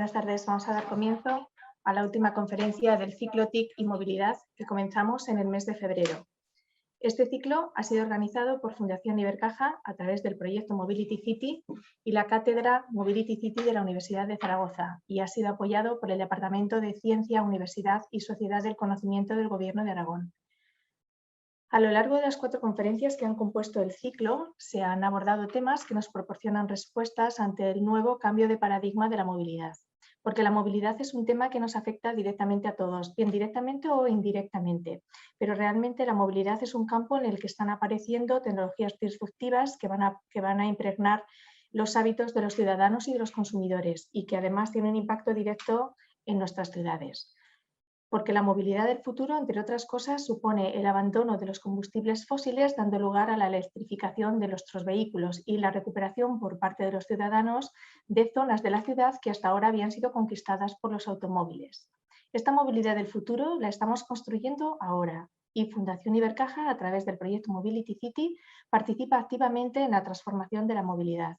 Buenas tardes. Vamos a dar comienzo a la última conferencia del ciclo TIC y movilidad que comenzamos en el mes de febrero. Este ciclo ha sido organizado por Fundación Ibercaja a través del proyecto Mobility City y la cátedra Mobility City de la Universidad de Zaragoza y ha sido apoyado por el Departamento de Ciencia, Universidad y Sociedad del Conocimiento del Gobierno de Aragón. A lo largo de las 4 conferencias que han compuesto el ciclo, se han abordado temas que nos proporcionan respuestas ante el nuevo cambio de paradigma de la movilidad, porque la movilidad es un tema que nos afecta directamente a todos, bien directamente o indirectamente, pero realmente la movilidad es un campo en el que están apareciendo tecnologías disruptivas que van a impregnar los hábitos de los ciudadanos y de los consumidores y que además tienen un impacto directo en nuestras ciudades. Porque la movilidad del futuro, entre otras cosas, supone el abandono de los combustibles fósiles, dando lugar a la electrificación de nuestros vehículos y la recuperación por parte de los ciudadanos de zonas de la ciudad que hasta ahora habían sido conquistadas por los automóviles. Esta movilidad del futuro la estamos construyendo ahora y Fundación Ibercaja, a través del proyecto Mobility City, participa activamente en la transformación de la movilidad.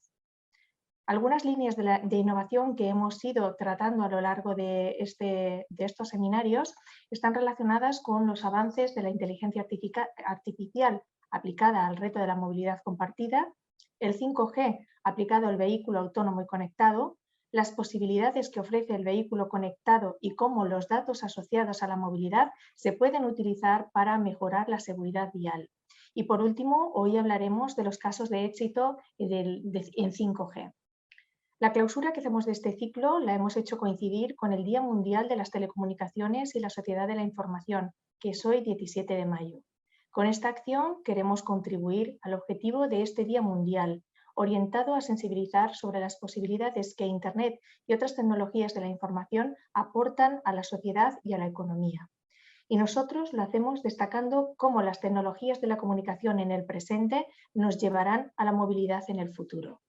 Algunas líneas de innovación que hemos ido tratando a lo largo de estos seminarios están relacionadas con los avances de la inteligencia artificial aplicada al reto de la movilidad compartida, el 5G aplicado al vehículo autónomo y conectado, las posibilidades que ofrece el vehículo conectado y cómo los datos asociados a la movilidad se pueden utilizar para mejorar la seguridad vial. Y por último, hoy hablaremos de los casos de éxito en 5G. La clausura que hacemos de este ciclo la hemos hecho coincidir con el Día Mundial de las Telecomunicaciones y la Sociedad de la Información, que es hoy 17 de mayo. Con esta acción queremos contribuir al objetivo de este Día Mundial, orientado a sensibilizar sobre las posibilidades que Internet y otras tecnologías de la información aportan a la sociedad y a la economía. Y nosotros lo hacemos destacando cómo las tecnologías de la comunicación en el presente nos llevarán a la movilidad en el futuro.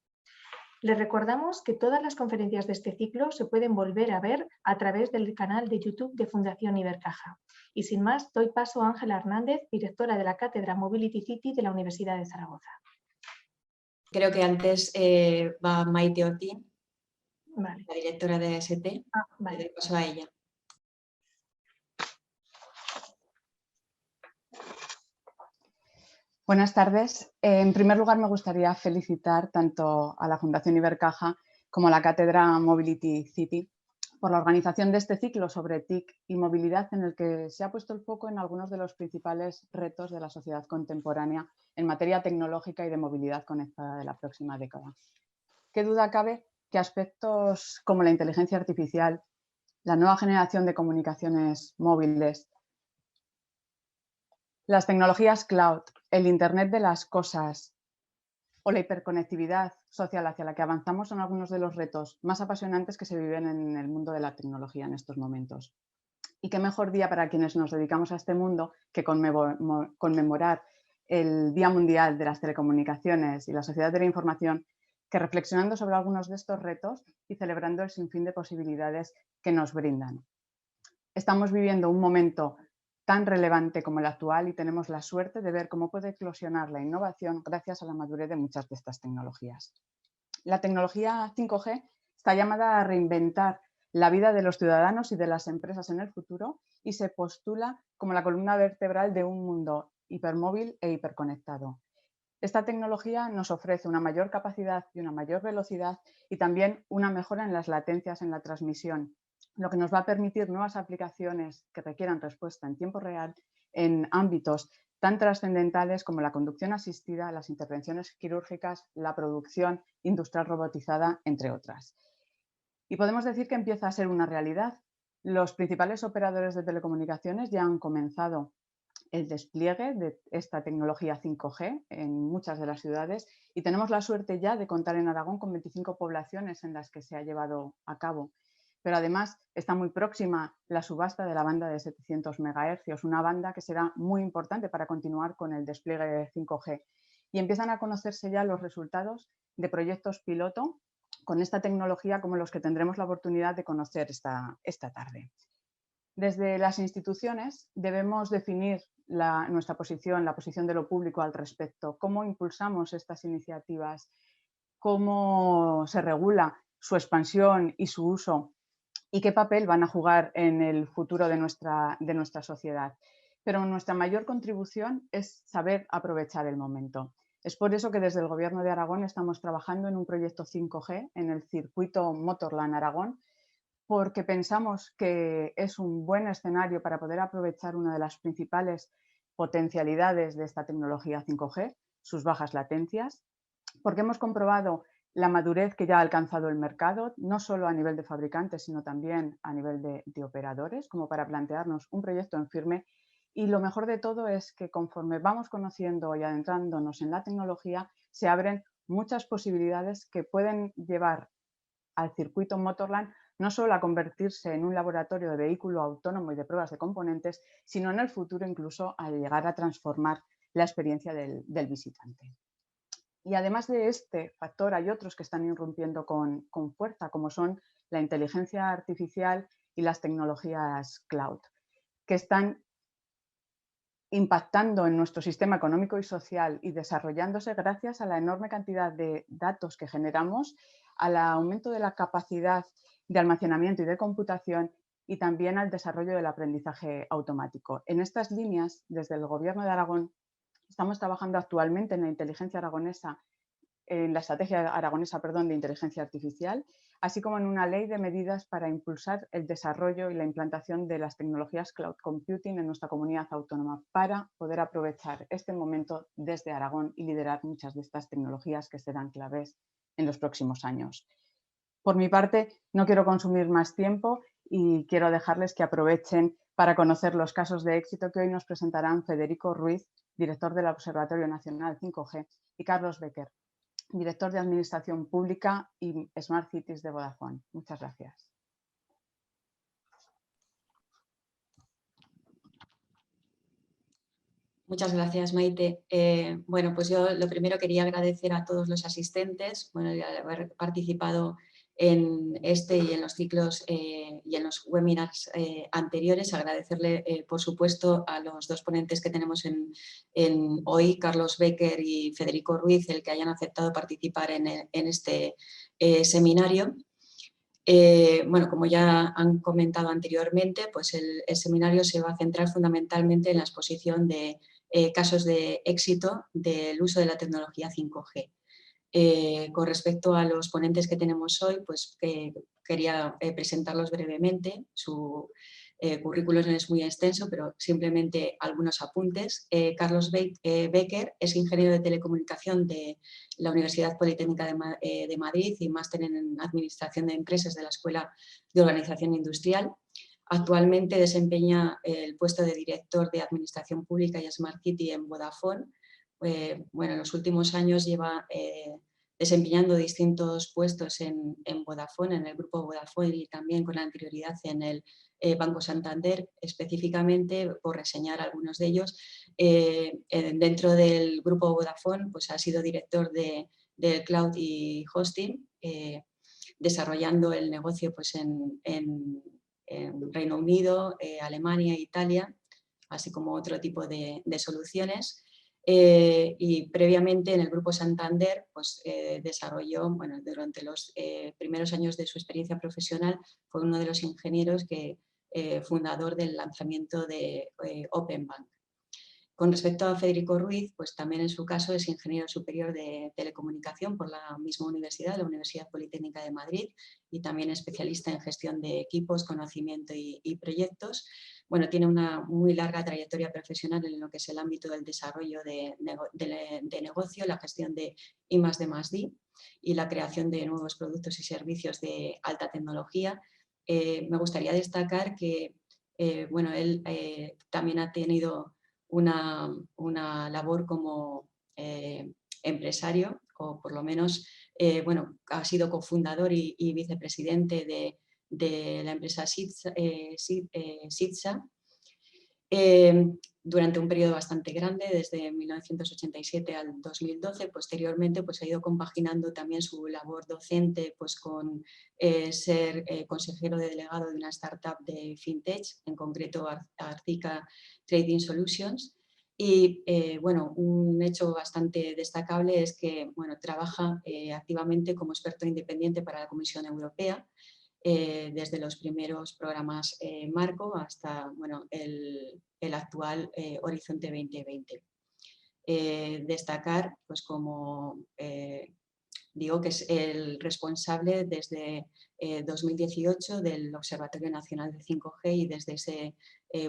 Les recordamos que todas las conferencias de este ciclo se pueden volver a ver a través del canal de YouTube de Fundación Ibercaja. Y sin más, doy paso a Ángela Hernández, directora de la Cátedra Mobility City de la Universidad de Zaragoza. Creo que antes va Maite Ortiz, Vale. la directora de AST. Vale. Le doy paso a ella. Buenas tardes. En primer lugar, me gustaría felicitar tanto a la Fundación Ibercaja como a la Cátedra Mobility City por la organización de este ciclo sobre TIC y movilidad, en el que se ha puesto el foco en algunos de los principales retos de la sociedad contemporánea en materia tecnológica y de movilidad conectada de la próxima década. Qué duda cabe que aspectos como la inteligencia artificial, la nueva generación de comunicaciones móviles, las tecnologías cloud, el Internet de las cosas o la hiperconectividad social hacia la que avanzamos son algunos de los retos más apasionantes que se viven en el mundo de la tecnología en estos momentos. Y qué mejor día para quienes nos dedicamos a este mundo que conmemorar el Día Mundial de las Telecomunicaciones y la Sociedad de la Información, que reflexionando sobre algunos de estos retos y celebrando el sinfín de posibilidades que nos brindan. Estamos viviendo un momento tan relevante como el actual y tenemos la suerte de ver cómo puede eclosionar la innovación gracias a la madurez de muchas de estas tecnologías. La tecnología 5G está llamada a reinventar la vida de los ciudadanos y de las empresas en el futuro y se postula como la columna vertebral de un mundo hipermóvil e hiperconectado. Esta tecnología nos ofrece una mayor capacidad y una mayor velocidad y también una mejora en las latencias en la transmisión, lo que nos va a permitir nuevas aplicaciones que requieran respuesta en tiempo real en ámbitos tan trascendentales como la conducción asistida, las intervenciones quirúrgicas, la producción industrial robotizada, entre otras. Y podemos decir que empieza a ser una realidad. Los principales operadores de telecomunicaciones ya han comenzado el despliegue de esta tecnología 5G en muchas de las ciudades y tenemos la suerte ya de contar en Aragón con 25 poblaciones en las que se ha llevado a cabo. Pero además está muy próxima la subasta de la banda de 700 MHz, una banda que será muy importante para continuar con el despliegue de 5G. Y empiezan a conocerse ya los resultados de proyectos piloto con esta tecnología como los que tendremos la oportunidad de conocer esta tarde. Desde las instituciones debemos definir nuestra posición, la posición de lo público al respecto, cómo impulsamos estas iniciativas, cómo se regula su expansión y su uso y qué papel van a jugar en el futuro de nuestra sociedad. Pero nuestra mayor contribución es saber aprovechar el momento. Es por eso que desde el Gobierno de Aragón estamos trabajando en un proyecto 5G en el circuito Motorland Aragón, porque pensamos que es un buen escenario para poder aprovechar una de las principales potencialidades de esta tecnología 5G, sus bajas latencias, porque hemos comprobado la madurez que ya ha alcanzado el mercado, no solo a nivel de fabricantes, sino también a nivel de operadores, como para plantearnos un proyecto en firme. Y lo mejor de todo es que conforme vamos conociendo y adentrándonos en la tecnología, se abren muchas posibilidades que pueden llevar al circuito Motorland no solo a convertirse en un laboratorio de vehículo autónomo y de pruebas de componentes, sino en el futuro incluso a llegar a transformar la experiencia del visitante. Y además de este factor hay otros que están irrumpiendo con fuerza, como son la inteligencia artificial y las tecnologías cloud, que están impactando en nuestro sistema económico y social y desarrollándose gracias a la enorme cantidad de datos que generamos, al aumento de la capacidad de almacenamiento y de computación y también al desarrollo del aprendizaje automático. En estas líneas, desde el Gobierno de Aragón, estamos trabajando actualmente en la inteligencia aragonesa, en la estrategia aragonesa, de inteligencia artificial, así como en una ley de medidas para impulsar el desarrollo y la implantación de las tecnologías cloud computing en nuestra comunidad autónoma para poder aprovechar este momento desde Aragón y liderar muchas de estas tecnologías que serán claves en los próximos años. Por mi parte, no quiero consumir más tiempo y quiero dejarles que aprovechen para conocer los casos de éxito que hoy nos presentarán Federico Ruiz, director del Observatorio Nacional 5G, y Carlos Becker, director de Administración Pública y Smart Cities de Vodafone. Muchas gracias. Muchas gracias, Maite. Bueno, pues yo lo primero quería agradecer a todos los asistentes, bueno, de haber participado en este y en los ciclos y en los webinars anteriores. Agradecerle, por supuesto, a los dos ponentes que tenemos en hoy, Carlos Becker y Federico Ruiz, el que hayan aceptado participar en este seminario. Bueno, como ya han comentado anteriormente, pues el seminario se va a centrar fundamentalmente en la exposición de casos de éxito del uso de la tecnología 5G. Con respecto a los ponentes que tenemos hoy, pues quería presentarlos brevemente. Su currículum es muy extenso, pero simplemente algunos apuntes. Carlos Becker es ingeniero de telecomunicación de la Universidad Politécnica de Madrid y máster en Administración de Empresas de la Escuela de Organización Industrial. Actualmente desempeña el puesto de director de Administración Pública y Smart City en Vodafone. Bueno, en los últimos años lleva desempeñando distintos puestos en Vodafone, en el grupo Vodafone y también con anterioridad en el Banco Santander, específicamente por reseñar algunos de ellos. Dentro del grupo Vodafone pues ha sido director del Cloud y Hosting, desarrollando el negocio pues, en Reino Unido, Alemania, Italia, así como otro tipo de soluciones. Y previamente en el Grupo Santander pues, desarrolló, bueno, durante los primeros años de su experiencia profesional, fue uno de los ingenieros fundador del lanzamiento de Open Bank. Con respecto a Federico Ruiz, pues también en su caso es ingeniero superior de telecomunicación por la misma universidad, la Universidad Politécnica de Madrid, y también especialista en gestión de equipos, conocimiento y proyectos. Bueno, tiene una muy larga trayectoria profesional en lo que es el ámbito del desarrollo de negocio, la gestión de I+D+D y la creación de nuevos productos y servicios de alta tecnología. Me gustaría destacar que bueno, él también ha tenido una labor como empresario, o por lo menos bueno, ha sido cofundador y vicepresidente de la empresa SITSA durante un periodo bastante grande, desde 1987 al 2012. Posteriormente pues, ha ido compaginando también su labor docente pues, con ser consejero delegado de una startup de FinTech, en concreto Artica Trading Solutions. Y bueno, un hecho bastante destacable es que bueno, trabaja activamente como experto independiente para la Comisión Europea. desde los primeros programas Marco hasta bueno, el actual Horizonte 2020. Destacar, pues como digo, que es el responsable desde 2018 del Observatorio Nacional de 5G y desde ese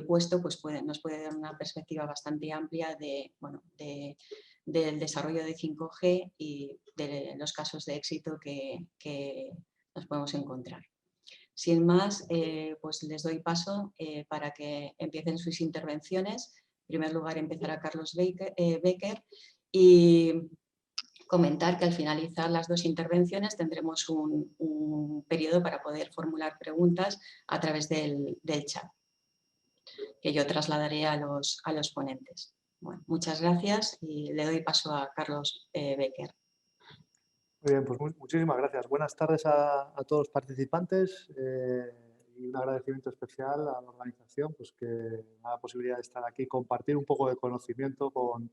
puesto pues nos puede dar una perspectiva bastante amplia del desarrollo de 5G y de los casos de éxito que nos podemos encontrar. Sin más, pues les doy paso para que empiecen sus intervenciones. En primer lugar empezará Carlos Becker y comentar que al finalizar las dos intervenciones tendremos un periodo para poder formular preguntas a través del chat, que yo trasladaré a los ponentes. Bueno, muchas gracias y le doy paso a Carlos Becker. Muy bien, pues muchísimas gracias. Buenas tardes a todos los participantes y un agradecimiento especial a la organización pues, que me da la posibilidad de estar aquí, compartir un poco de conocimiento con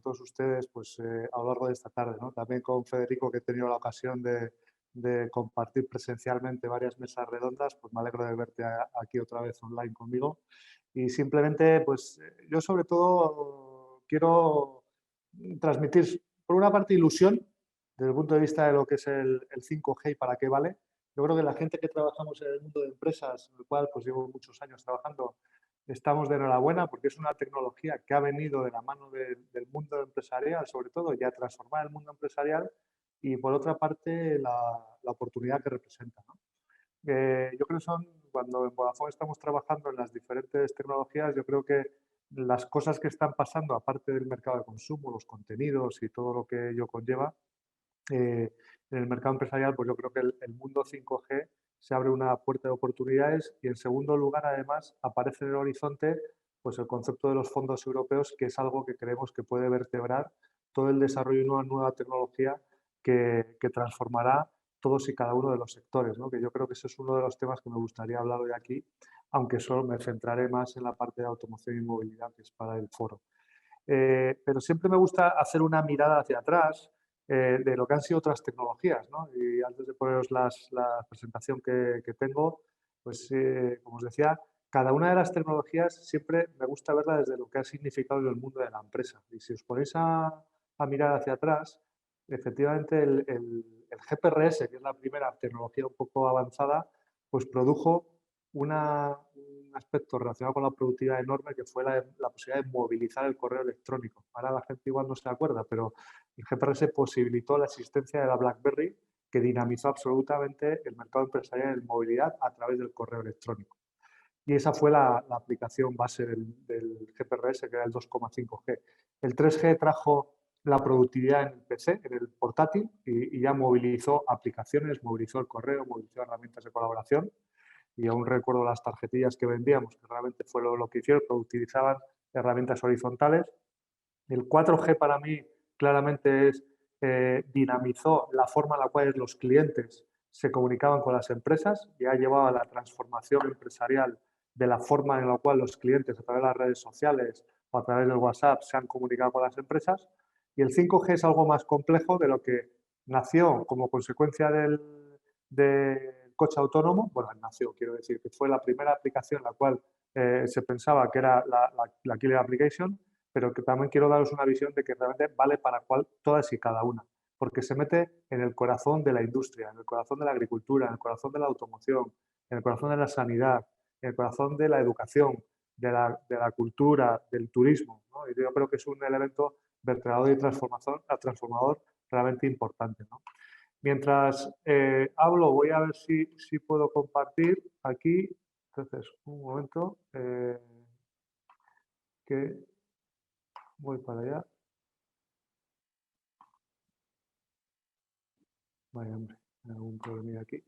todos ustedes pues, a lo largo de esta tarde, ¿no? También con Federico, que he tenido la ocasión de compartir presencialmente varias mesas redondas, pues me alegro de verte aquí otra vez online conmigo. Y simplemente, pues yo sobre todo quiero transmitir, por una parte, ilusión desde el punto de vista de lo que es el 5G y para qué vale. Yo creo que la gente que trabajamos en el mundo de empresas, en el cual pues llevo muchos años trabajando, estamos de enhorabuena porque es una tecnología que ha venido de la mano del mundo empresarial, sobre todo, y a transformar el mundo empresarial y, por otra parte, la oportunidad que representa, ¿no? Yo creo que cuando en Vodafone estamos trabajando en las diferentes tecnologías, yo creo que las cosas que están pasando, aparte del mercado de consumo, los contenidos y todo lo que ello conlleva, en el mercado empresarial, pues yo creo que el mundo 5G se abre una puerta de oportunidades y, en segundo lugar, además, aparece en el horizonte pues el concepto de los fondos europeos, que es algo que creemos que puede vertebrar todo el desarrollo de una nueva tecnología que transformará todos y cada uno de los sectores, ¿no? Que yo creo que ese es uno de los temas que me gustaría hablar hoy aquí, aunque solo me centraré más en la parte de automoción y movilidad, que es para el foro. Pero siempre me gusta hacer una mirada hacia atrás de lo que han sido otras tecnologías, ¿no? Y antes de poneros la presentación que tengo, pues como os decía, cada una de las tecnologías siempre me gusta verla desde lo que ha significado en el mundo de la empresa. Y si os ponéis a mirar hacia atrás, efectivamente el GPRS, que es la primera tecnología un poco avanzada, pues produjo un aspecto relacionado con la productividad enorme, que fue la posibilidad de movilizar el correo electrónico. Ahora la gente igual no se acuerda, pero el GPRS posibilitó la existencia de la BlackBerry, que dinamizó absolutamente el mercado empresarial en movilidad a través del correo electrónico. Y esa fue la aplicación base del GPRS, que era el 2,5G. El 3G trajo la productividad en el PC, en el portátil, y ya movilizó aplicaciones, movilizó el correo, movilizó herramientas de colaboración. Y aún recuerdo las tarjetillas que vendíamos, que realmente fue lo que hicieron, que utilizaban herramientas horizontales. El 4G para mí claramente dinamizó la forma en la cual los clientes se comunicaban con las empresas y ha llevado a la transformación empresarial de la forma en la cual los clientes a través de las redes sociales o a través del WhatsApp se han comunicado con las empresas. Y el 5G es algo más complejo, de lo que nació como consecuencia del coche autónomo. Bueno, nació, quiero decir, que fue la primera aplicación en la cual se pensaba que era la killer application, pero que también quiero daros una visión de que realmente vale para todas y cada una, porque se mete en el corazón de la industria, en el corazón de la agricultura, en el corazón de la automoción, en el corazón de la sanidad, en el corazón de la educación, de la cultura, del turismo, ¿no? Y yo creo que es un elemento vertebrador y transformador realmente importante, ¿no? Mientras hablo, voy a ver si puedo compartir aquí. Entonces, un momento, que voy para allá. Vaya, hombre, hay algún problema aquí.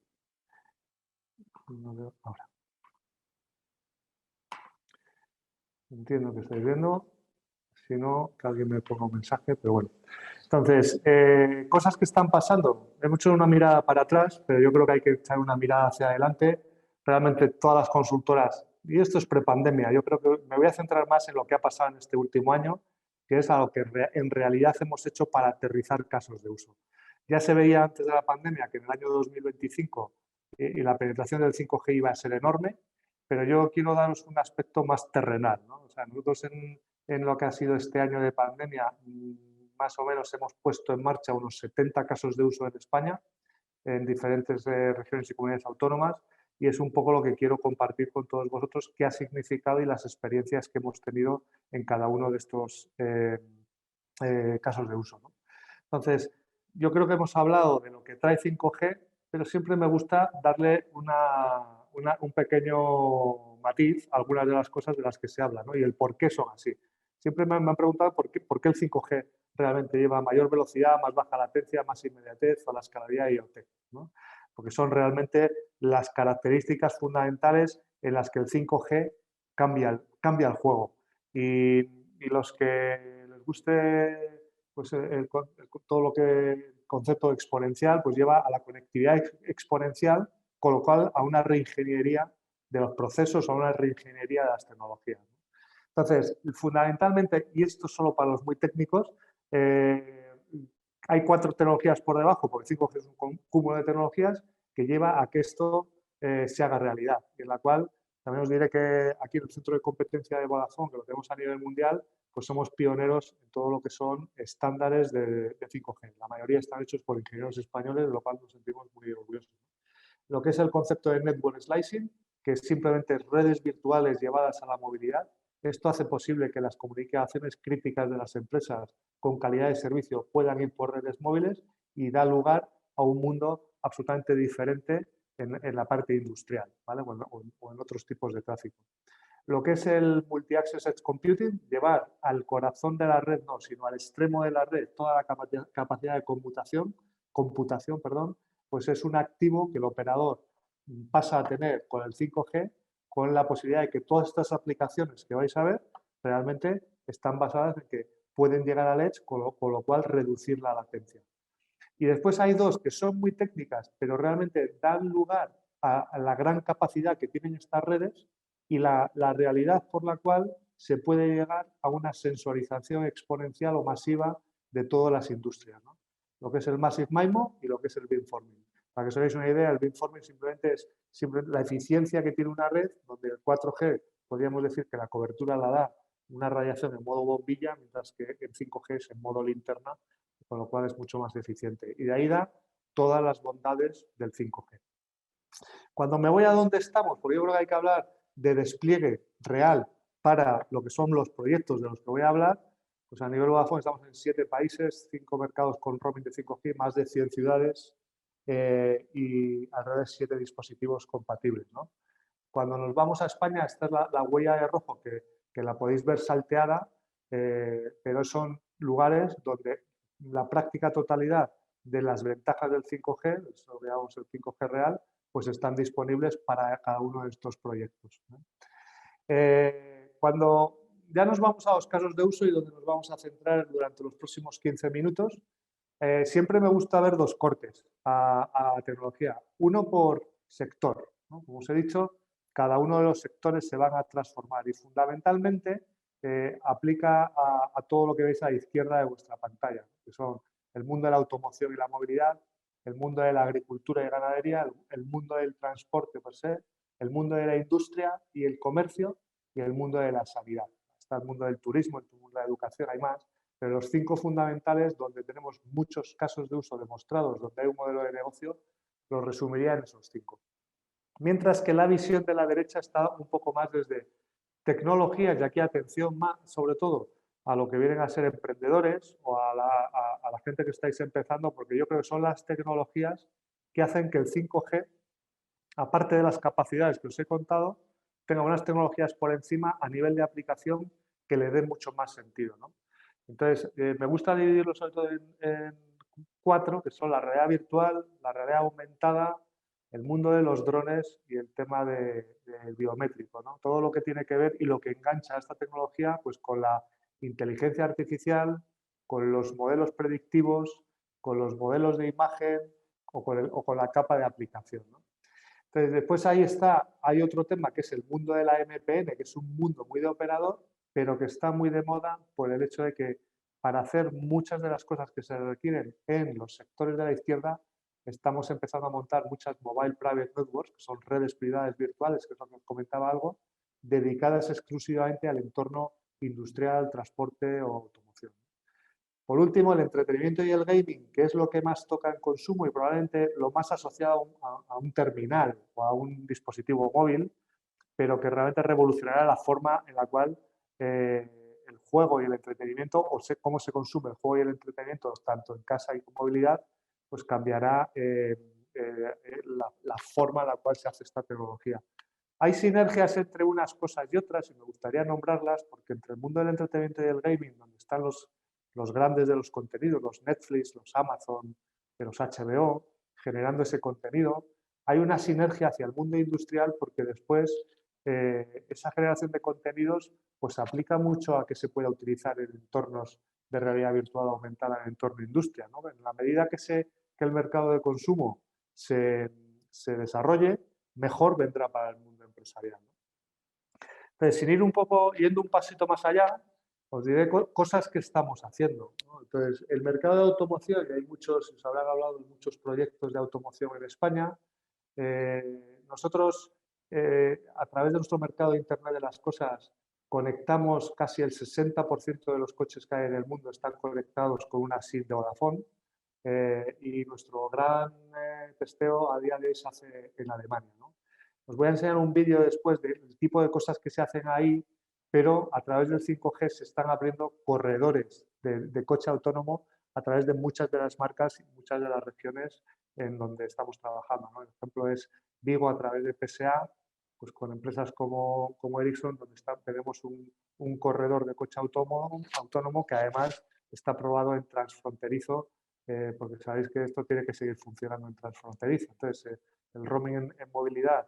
No veo ahora. Entiendo que estáis viendo. Si no, que alguien me ponga un mensaje, pero bueno. Entonces, cosas que están pasando. Hemos hecho una mirada para atrás, pero yo creo que hay que echar una mirada hacia adelante. Realmente todas las consultoras, y esto es prepandemia, yo creo que me voy a centrar más en lo que ha pasado en este último año, que es a lo que en realidad hemos hecho para aterrizar casos de uso. Ya se veía antes de la pandemia que en el año 2025 y la penetración del 5G iba a ser enorme, pero yo quiero daros un aspecto más terrenal, ¿no? O sea, nosotros en lo que ha sido este año de pandemia, más o menos hemos puesto en marcha unos 70 casos de uso en España, en diferentes regiones y comunidades autónomas, y es un poco lo que quiero compartir con todos vosotros, qué ha significado y las experiencias que hemos tenido en cada uno de estos casos de uso, ¿no? Entonces, yo creo que hemos hablado de lo que trae 5G, pero siempre me gusta darle un pequeño matiz a algunas de las cosas de las que se habla, ¿no? Y el por qué son así. Siempre me han preguntado por qué el 5G realmente lleva mayor velocidad, más baja latencia, más inmediatez o la escalabilidad IoT, ¿no? Porque son realmente las características fundamentales en las que el 5G cambia el juego. Y los que les guste pues todo lo que el concepto exponencial pues lleva a la conectividad exponencial, con lo cual a una reingeniería de los procesos, a una reingeniería de las tecnologías. Entonces, fundamentalmente, y esto solo para los muy técnicos, hay 4 tecnologías por debajo, porque 5G es un cúmulo de tecnologías que lleva a que esto se haga realidad, en la cual también os diré que aquí en el Centro de Competencia de Vodafone, que lo tenemos a nivel mundial, pues somos pioneros en todo lo que son estándares de 5G. La mayoría están hechos por ingenieros españoles, de lo cual nos sentimos muy orgullosos. Lo que es el concepto de Network Slicing, que es simplemente redes virtuales llevadas a la movilidad. Esto hace posible que las comunicaciones críticas de las empresas con calidad de servicio puedan ir por redes móviles y da lugar a un mundo absolutamente diferente en la parte industrial, ¿vale? o en otros tipos de tráfico. Lo que es el Multi-Access Edge Computing, llevar al corazón de la red, no, sino al extremo de la red toda la capacidad de computación, pues es un activo que el operador pasa a tener con el 5G, con la posibilidad de que todas estas aplicaciones que vais a ver realmente están basadas en que pueden llegar al Edge, con lo cual reducir la latencia. Y después hay 2 que son muy técnicas, pero realmente dan lugar a la gran capacidad que tienen estas redes y la realidad por la cual se puede llegar a una sensorización exponencial o masiva de todas las industrias, ¿no? Lo que es el Massive MIMO y lo que es el beamforming. Para que os hagáis una idea, el beamforming simplemente es la eficiencia que tiene una red, donde el 4G podríamos decir que la cobertura la da una radiación en modo bombilla, mientras que el 5G es en modo linterna, con lo cual es mucho más eficiente. Y de ahí da todas las bondades del 5G. Cuando me voy a dónde estamos, porque yo creo que hay que hablar de despliegue real para lo que son los proyectos de los que voy a hablar, pues a nivel Vodafone estamos en 7 países, 5 mercados con roaming de 5G, más de 100 ciudades y alrededor de 7 dispositivos compatibles, ¿no? Cuando nos vamos a España, esta es la huella de rojo que la podéis ver salteada, pero son lugares donde la práctica totalidad de las ventajas del 5G, eso veamos el 5G real, pues están disponibles para cada uno de estos proyectos, ¿no? Cuando ya nos vamos a los casos de uso y donde nos vamos a centrar durante los próximos 15 minutos, siempre me gusta ver 2 cortes a la tecnología. Uno por sector, ¿no? Como os he dicho, cada uno de los sectores se van a transformar y fundamentalmente aplica a todo lo que veis a la izquierda de vuestra pantalla, que son el mundo de la automoción y la movilidad, el mundo de la agricultura y ganadería, el mundo del transporte per se, el mundo de la industria y el comercio y el mundo de la sanidad. Está el mundo del turismo, el mundo de la educación, hay más, pero los 5 fundamentales donde tenemos muchos casos de uso demostrados, donde hay un modelo de negocio, los resumiría en esos 5. Mientras que la visión de la derecha está un poco más desde tecnologías, y aquí atención más, sobre todo, a lo que vienen a ser emprendedores o a la gente que estáis empezando, porque yo creo que son las tecnologías que hacen que el 5G, aparte de las capacidades que os he contado, tenga unas tecnologías por encima a nivel de aplicación que le den mucho más sentido, ¿no? Entonces, me gusta dividirlo sobre todo en 4, que son la realidad virtual, la realidad aumentada, el mundo de los drones y el tema del biométrico, ¿no? Todo lo que tiene que ver y lo que engancha a esta tecnología pues con la inteligencia artificial, con los modelos predictivos, con los modelos de imagen o con la capa de aplicación, ¿no? Entonces, después hay otro tema que es el mundo de la MPN, que es un mundo muy de operador, pero que está muy de moda por el hecho de que para hacer muchas de las cosas que se requieren en los sectores de la izquierda, estamos empezando a montar muchas mobile private networks, que son redes privadas virtuales, que es lo que os comentaba algo, dedicadas exclusivamente al entorno industrial, transporte o automoción. Por último, el entretenimiento y el gaming, que es lo que más toca en consumo y probablemente lo más asociado a un terminal o a un dispositivo móvil, pero que realmente revolucionará la forma en la cual el juego y el entretenimiento, o cómo se consume el juego y el entretenimiento, tanto en casa y con movilidad, pues cambiará la forma en la cual se hace esta tecnología. Hay sinergias entre unas cosas y otras y me gustaría nombrarlas porque entre el mundo del entretenimiento y el gaming, donde están los grandes de los contenidos, los Netflix, los Amazon, los HBO, generando ese contenido, hay una sinergia hacia el mundo industrial porque después esa generación de contenidos pues aplica mucho a que se pueda utilizar en entornos de realidad virtual aumentada en el entorno industria, ¿no? En la medida que el mercado de consumo se desarrolle, mejor vendrá para el mundo empresarial, ¿no? Entonces, sin ir yendo un pasito más allá, os diré cosas que estamos haciendo, ¿no? Entonces, el mercado de automoción, y hay muchos, os habrán hablado de muchos proyectos de automoción en España. Nosotros, a través de nuestro mercado de Internet de las Cosas, conectamos casi el 60% de los coches que hay en el mundo están conectados con una SIM de Vodafone. Y nuestro gran testeo a día de hoy se hace en Alemania, ¿no? Os voy a enseñar un vídeo después del tipo de cosas que se hacen ahí, pero a través del 5G se están abriendo corredores de coche autónomo a través de muchas de las marcas y muchas de las regiones en donde estamos trabajando, ¿no? El ejemplo es Vigo a través de PSA, pues con empresas como Ericsson, donde tenemos un corredor de coche autónomo que además está aprobado en transfronterizo, porque sabéis que esto tiene que seguir funcionando en transfronterizo. Entonces, el roaming en movilidad,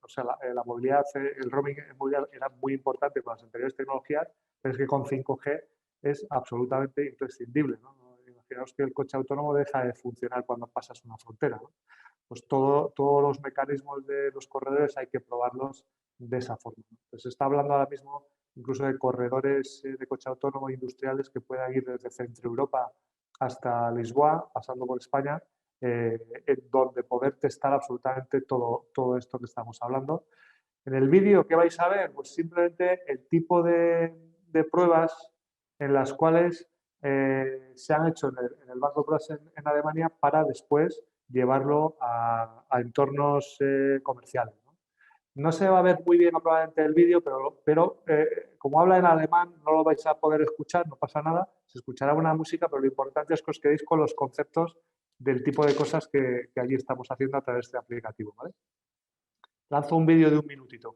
o sea, la movilidad, el roaming en movilidad era muy importante con las anteriores tecnologías, pero es que con 5G es absolutamente imprescindible, ¿no? Imaginaos que el coche autónomo deja de funcionar cuando pasas una frontera, ¿no? Pues todos los mecanismos de los corredores hay que probarlos de esa forma, ¿no? Pues se está hablando ahora mismo incluso de corredores de coche autónomo industriales que puedan ir desde Centro Europa hasta Lisboa, pasando por España, en donde poder testar absolutamente todo esto que estamos hablando. En el vídeo, ¿qué vais a ver? Pues simplemente el tipo de pruebas en las cuales se han hecho en el Banco Cross en Alemania para después llevarlo a entornos comerciales, ¿no? No se va a ver muy bien probablemente el vídeo, pero como habla en alemán no lo vais a poder escuchar, no pasa nada, se escuchará una música, pero lo importante es que os quedéis con los conceptos del tipo de cosas que allí estamos haciendo a través de este aplicativo, ¿vale? Lanzo un vídeo de un minutito.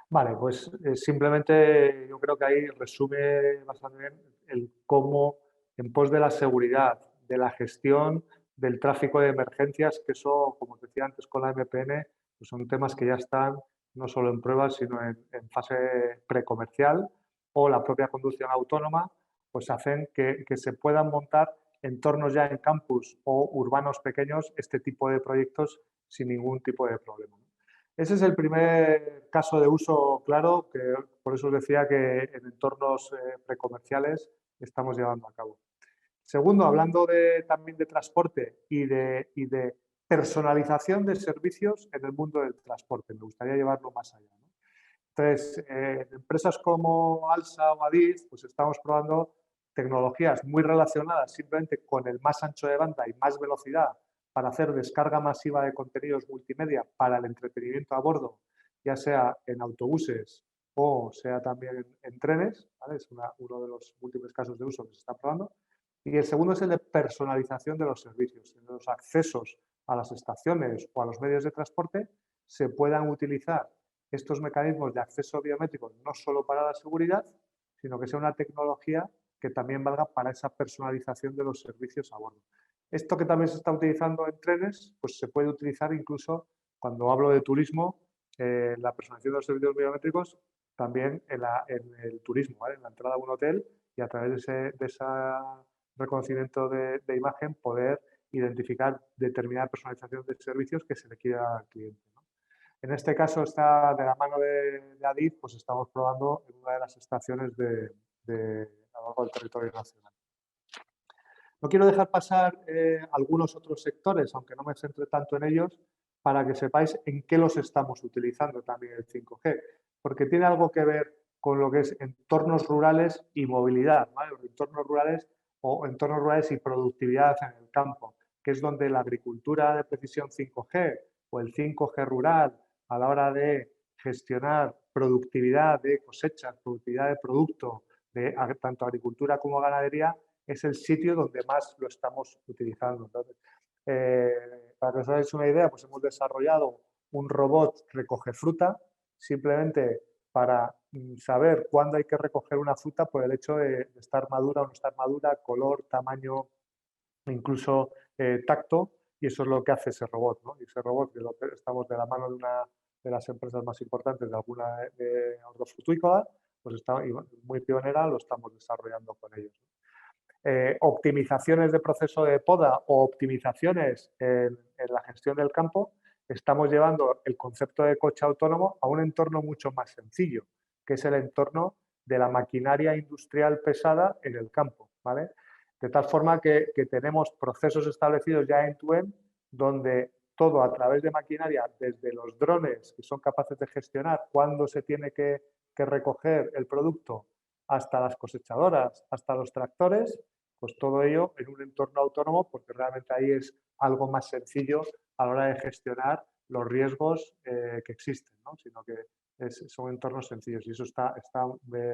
Vale, pues simplemente yo creo que ahí resume bastante bien el cómo, en pos de la seguridad, de la gestión del tráfico de emergencias, que eso, como os decía antes con la MPN, pues son temas que ya están no solo en pruebas, sino en fase precomercial, o la propia conducción autónoma, pues hacen que se puedan montar entornos ya en campus o urbanos pequeños este tipo de proyectos sin ningún tipo de problema. Ese es el primer caso de uso claro, que por eso os decía que en entornos precomerciales estamos llevando a cabo. Segundo, hablando también de transporte y de personalización de servicios en el mundo del transporte. Me gustaría llevarlo más allá, ¿no? Entonces, en empresas como Alsa o Adif, pues estamos probando tecnologías muy relacionadas simplemente con el más ancho de banda y más velocidad para hacer descarga masiva de contenidos multimedia para el entretenimiento a bordo, ya sea en autobuses o sea también en trenes, ¿vale? Es uno de los múltiples casos de uso que se está probando. Y el segundo es el de personalización de los servicios. En los accesos a las estaciones o a los medios de transporte se puedan utilizar estos mecanismos de acceso biométrico no solo para la seguridad, sino que sea una tecnología que también valga para esa personalización de los servicios a bordo. Esto que también se está utilizando en trenes, pues se puede utilizar incluso cuando hablo de turismo, la personalización de los servicios biométricos también en el turismo, ¿vale? En la entrada a un hotel y a través de ese reconocimiento de imagen poder identificar determinada personalización de servicios que se le quiera dar al cliente, ¿no? En este caso está de la mano de Adif, pues estamos probando en una de las estaciones a lo largo del territorio nacional. No quiero dejar pasar algunos otros sectores, aunque no me centre tanto en ellos, para que sepáis en qué los estamos utilizando también el 5G, porque tiene algo que ver con lo que es entornos rurales y movilidad, ¿vale? Los entornos rurales y productividad en el campo, que es donde la agricultura de precisión 5G o el 5G rural a la hora de gestionar productividad de cosechas, productividad de producto, de tanto agricultura como ganadería, es el sitio donde más lo estamos utilizando. Entonces, para que os hagáis una idea, pues hemos desarrollado un robot recoge fruta, simplemente para saber cuándo hay que recoger una fruta por el hecho de estar madura o no estar madura, color, tamaño, incluso tacto, y eso es lo que hace ese robot, ¿no? Y ese robot, que estamos de la mano de una de las empresas más importantes de alguna hortofrutícola, pues está muy pionera, lo estamos desarrollando con ellos. Optimizaciones de proceso de poda o optimizaciones en la gestión del campo, estamos llevando el concepto de coche autónomo a un entorno mucho más sencillo, que es el entorno de la maquinaria industrial pesada en el campo, ¿vale? De tal forma que tenemos procesos establecidos ya end-to-end, donde todo a través de maquinaria, desde los drones que son capaces de gestionar cuándo se tiene que recoger el producto, hasta las cosechadoras, hasta los tractores, pues todo ello en un entorno autónomo, porque realmente ahí es algo más sencillo a la hora de gestionar los riesgos que existen, ¿no? Sino que son entornos sencillos y eso está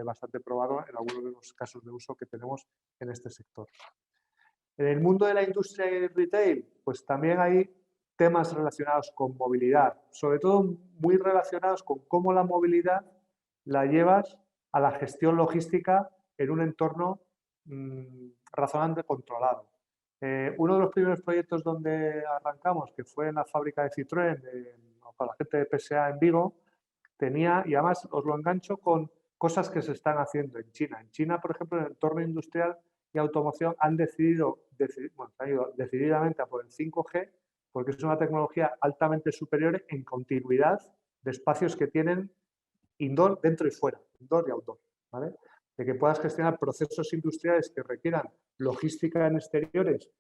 bastante probado en algunos de los casos de uso que tenemos en este sector. En el mundo de la industria y el retail, pues también hay temas relacionados con movilidad, sobre todo muy relacionados con cómo la movilidad la llevas a la gestión logística en un entorno razonablemente controlado. Uno de los primeros proyectos donde arrancamos, que fue en la fábrica de Citroën, con la gente de PSA en Vigo, tenía, y además os lo engancho con cosas que se están haciendo en China. En China, por ejemplo, en el entorno industrial y automoción han decidido, han ido decididamente a por el 5G, porque es una tecnología altamente superior en continuidad de espacios que tienen indoor, dentro y fuera, indoor y outdoor, ¿vale? De que puedas gestionar procesos industriales que requieran logística en exteriores,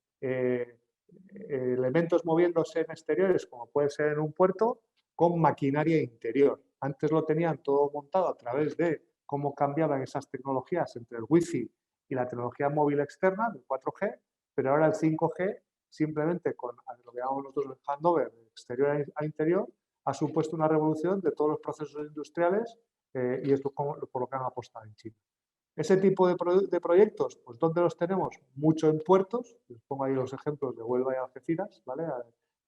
elementos moviéndose en exteriores, como puede ser en un puerto, con maquinaria interior. Antes lo tenían todo montado a través de cómo cambiaban esas tecnologías entre el Wi-Fi y la tecnología móvil externa, del 4G, pero ahora el 5G, simplemente con lo que llamamos nosotros el handover de exterior a interior, ha supuesto una revolución de todos los procesos industriales y esto es por lo que han apostado en China. Ese tipo de proyectos, pues ¿dónde los tenemos? Mucho en puertos, les pongo ahí los ejemplos de Huelva y Algeciras, ¿vale?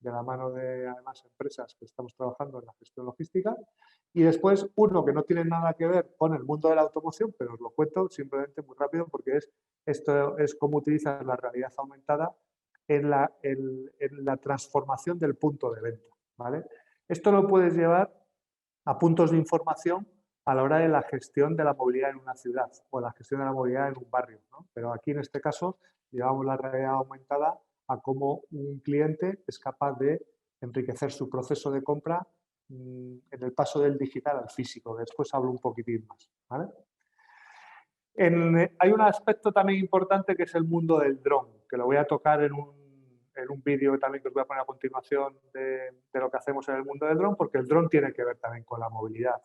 De la mano de, además, empresas que estamos trabajando en la gestión logística. Y después, uno que no tiene nada que ver con el mundo de la automoción, pero os lo cuento simplemente muy rápido porque esto es cómo utilizar la realidad aumentada en la transformación del punto de venta, ¿vale? Esto lo puedes llevar a puntos de información a la hora de la gestión de la movilidad en una ciudad o la gestión de la movilidad en un barrio, ¿no? Pero aquí en este caso llevamos la realidad aumentada a cómo un cliente es capaz de enriquecer su proceso de compra en el paso del digital al físico. Después hablo un poquitín más, ¿vale? Hay un aspecto también importante que es el mundo del dron, que lo voy a tocar en un vídeo también que os voy a poner a continuación de lo que hacemos en el mundo del dron, porque el dron tiene que ver también con la movilidad,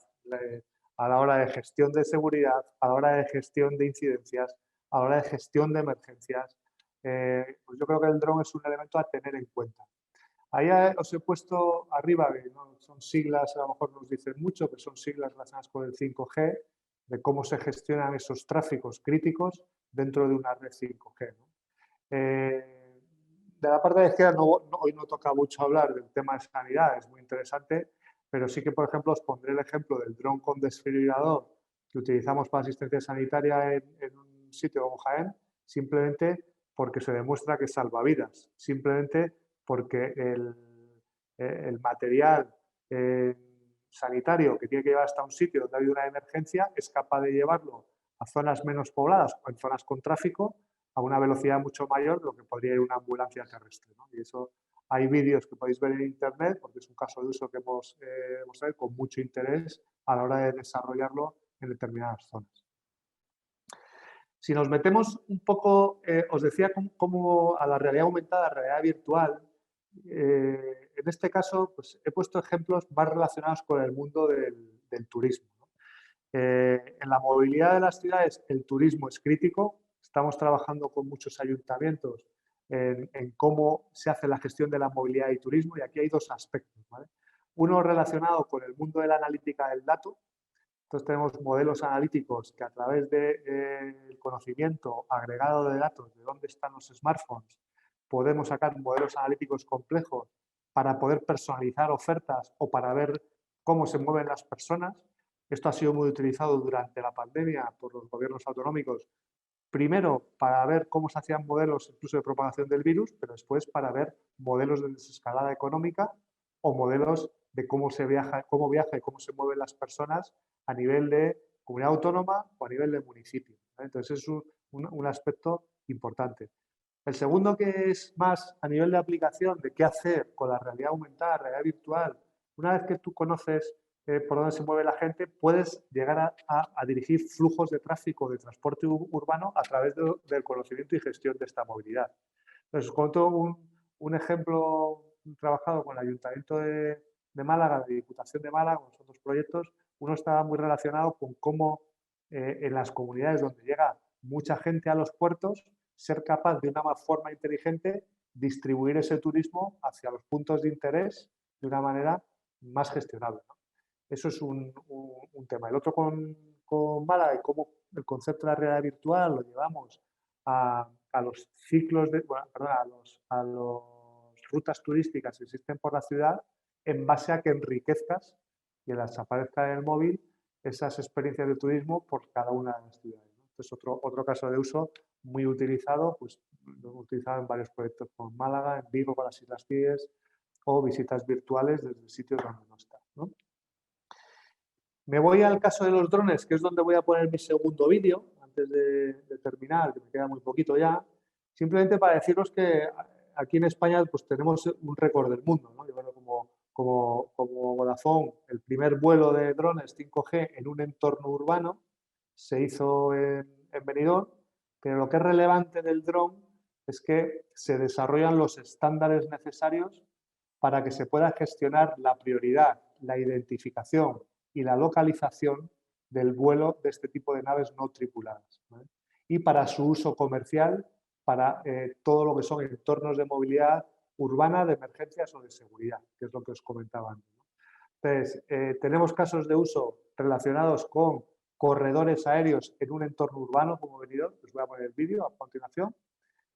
a la hora de gestión de seguridad, a la hora de gestión de incidencias, a la hora de gestión de emergencias. Pues yo creo que el dron es un elemento a tener en cuenta. Ahí os he puesto arriba, que no son siglas, a lo mejor nos dicen mucho, que son siglas relacionadas con el 5G, de cómo se gestionan esos tráficos críticos dentro de una red 5G, ¿no? De la parte de izquierda hoy no toca mucho hablar del tema de sanidad, es muy interesante, pero sí que, por ejemplo, os pondré el ejemplo del dron con desfibrilador que utilizamos para asistencia sanitaria en un sitio como Jaén, simplemente porque se demuestra que salva vidas, simplemente porque el material sanitario que tiene que llevar hasta un sitio donde ha habido una emergencia es capaz de llevarlo a zonas menos pobladas o en zonas con tráfico a una velocidad mucho mayor de lo que podría ir una ambulancia terrestre, ¿no? Y eso hay vídeos que podéis ver en internet porque es un caso de uso que hemos mostrado con mucho interés a la hora de desarrollarlo en determinadas zonas. Si nos metemos un poco, os decía cómo a la realidad aumentada, realidad virtual, en este caso pues, he puesto ejemplos más relacionados con el mundo del turismo, ¿no? En la movilidad de las ciudades el turismo es crítico. Estamos trabajando con muchos ayuntamientos en cómo se hace la gestión de la movilidad y turismo y aquí hay dos aspectos, ¿vale? Uno relacionado con el mundo de la analítica del dato. Entonces tenemos modelos analíticos que a través del conocimiento agregado de datos de dónde están los smartphones podemos sacar modelos analíticos complejos para poder personalizar ofertas o para ver cómo se mueven las personas. Esto ha sido muy utilizado durante la pandemia por los gobiernos autonómicos, primero para ver cómo se hacían modelos incluso de propagación del virus, pero después para ver modelos de desescalada económica o modelos de cómo viaja y cómo se mueven las personas a nivel de comunidad autónoma o a nivel de municipio, ¿vale? Entonces es un aspecto importante. El segundo, que es más a nivel de aplicación de qué hacer con la realidad aumentada, realidad virtual. Una vez que tú conoces por dónde se mueve la gente, puedes llegar a dirigir flujos de tráfico, de transporte urbano a través del conocimiento y gestión de esta movilidad. Entonces, os cuento un ejemplo trabajado con el Ayuntamiento de Málaga, de Diputación de Málaga, con otros proyectos. Uno estaba muy relacionado con cómo en las comunidades donde llega mucha gente a los puertos, ser capaz de una forma inteligente distribuir ese turismo hacia los puntos de interés de una manera más gestionable, ¿no? Eso es un tema. El otro con Málaga y cómo el concepto de la realidad virtual lo llevamos a los ciclos, a las rutas turísticas que existen por la ciudad en base a que enriquezcas y las aparezca en el móvil esas experiencias de turismo por cada una de las ciudades, ¿no? Entonces, otro caso de uso muy utilizado, pues lo hemos utilizado en varios proyectos con Málaga, en Vigo con las Islas Cíes o visitas virtuales desde sitios donde no está, ¿no? Me voy al caso de los drones, que es donde voy a poner mi segundo vídeo, antes de terminar, que me queda muy poquito ya. Simplemente para deciros que aquí en España pues, tenemos un récord del mundo, ¿no? Yo creo como Vodafone, el primer vuelo de drones 5G en un entorno urbano se hizo en Benidorm, pero lo que es relevante del dron es que se desarrollan los estándares necesarios para que se pueda gestionar la prioridad, la identificación y la localización del vuelo de este tipo de naves no tripuladas, ¿vale? Y para su uso comercial, para todo lo que son entornos de movilidad urbana, de emergencias o de seguridad, que es lo que os comentaba antes, ¿no? Entonces, tenemos casos de uso relacionados con corredores aéreos en un entorno urbano como Benidorm, os voy a poner el vídeo a continuación,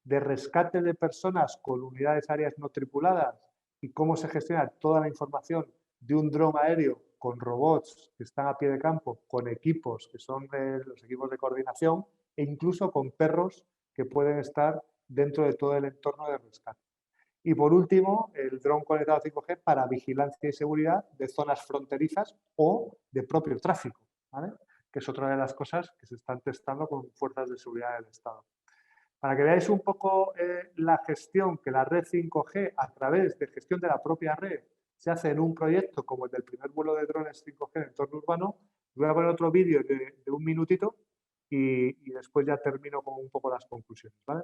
de rescate de personas con unidades aéreas no tripuladas y cómo se gestiona toda la información de un dron aéreo con robots que están a pie de campo, con equipos que son los equipos de coordinación e incluso con perros que pueden estar dentro de todo el entorno de rescate. Y por último, el dron conectado a 5G para vigilancia y seguridad de zonas fronterizas o de propio tráfico, ¿vale? Que es otra de las cosas que se están testando con fuerzas de seguridad del Estado. Para que veáis un poco la gestión que la red 5G, a través de gestión de la propia red, se hace en un proyecto como el del primer vuelo de drones 5G en entorno urbano, voy a poner otro vídeo de un minutito y después ya termino con un poco las conclusiones, ¿vale?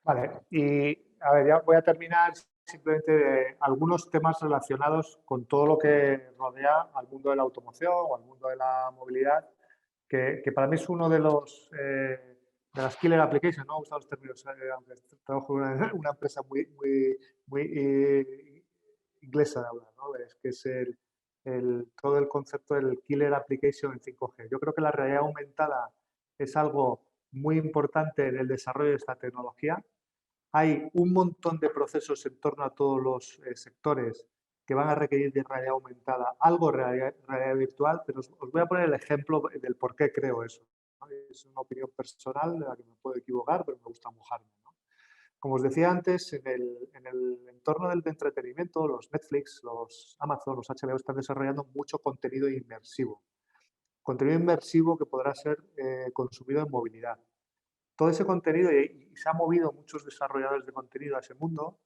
Vale, y a ver, ya voy a terminar simplemente de algunos temas relacionados con todo lo que rodea al mundo de la automoción o al mundo de la movilidad, que para mí es uno de los de las killer applications, no me gustan los términos, aunque trabajo en una empresa muy inglesa de hablar, ¿no? Es que es todo el concepto del killer application en 5G. Yo creo que la realidad aumentada es algo muy importante en el desarrollo de esta tecnología. Hay un montón de procesos en torno a todos los sectores que van a requerir de realidad aumentada, algo realidad virtual, pero os voy a poner el ejemplo del por qué creo eso, ¿no? Es una opinión personal de la que me puedo equivocar, pero me gusta mojarme, ¿no? Como os decía antes, en el entorno del entretenimiento, los Netflix, los Amazon, los HBO están desarrollando mucho contenido inmersivo. Contenido inmersivo que podrá ser consumido en movilidad. Todo ese contenido, y se han movido muchos desarrolladores de contenido a ese mundo,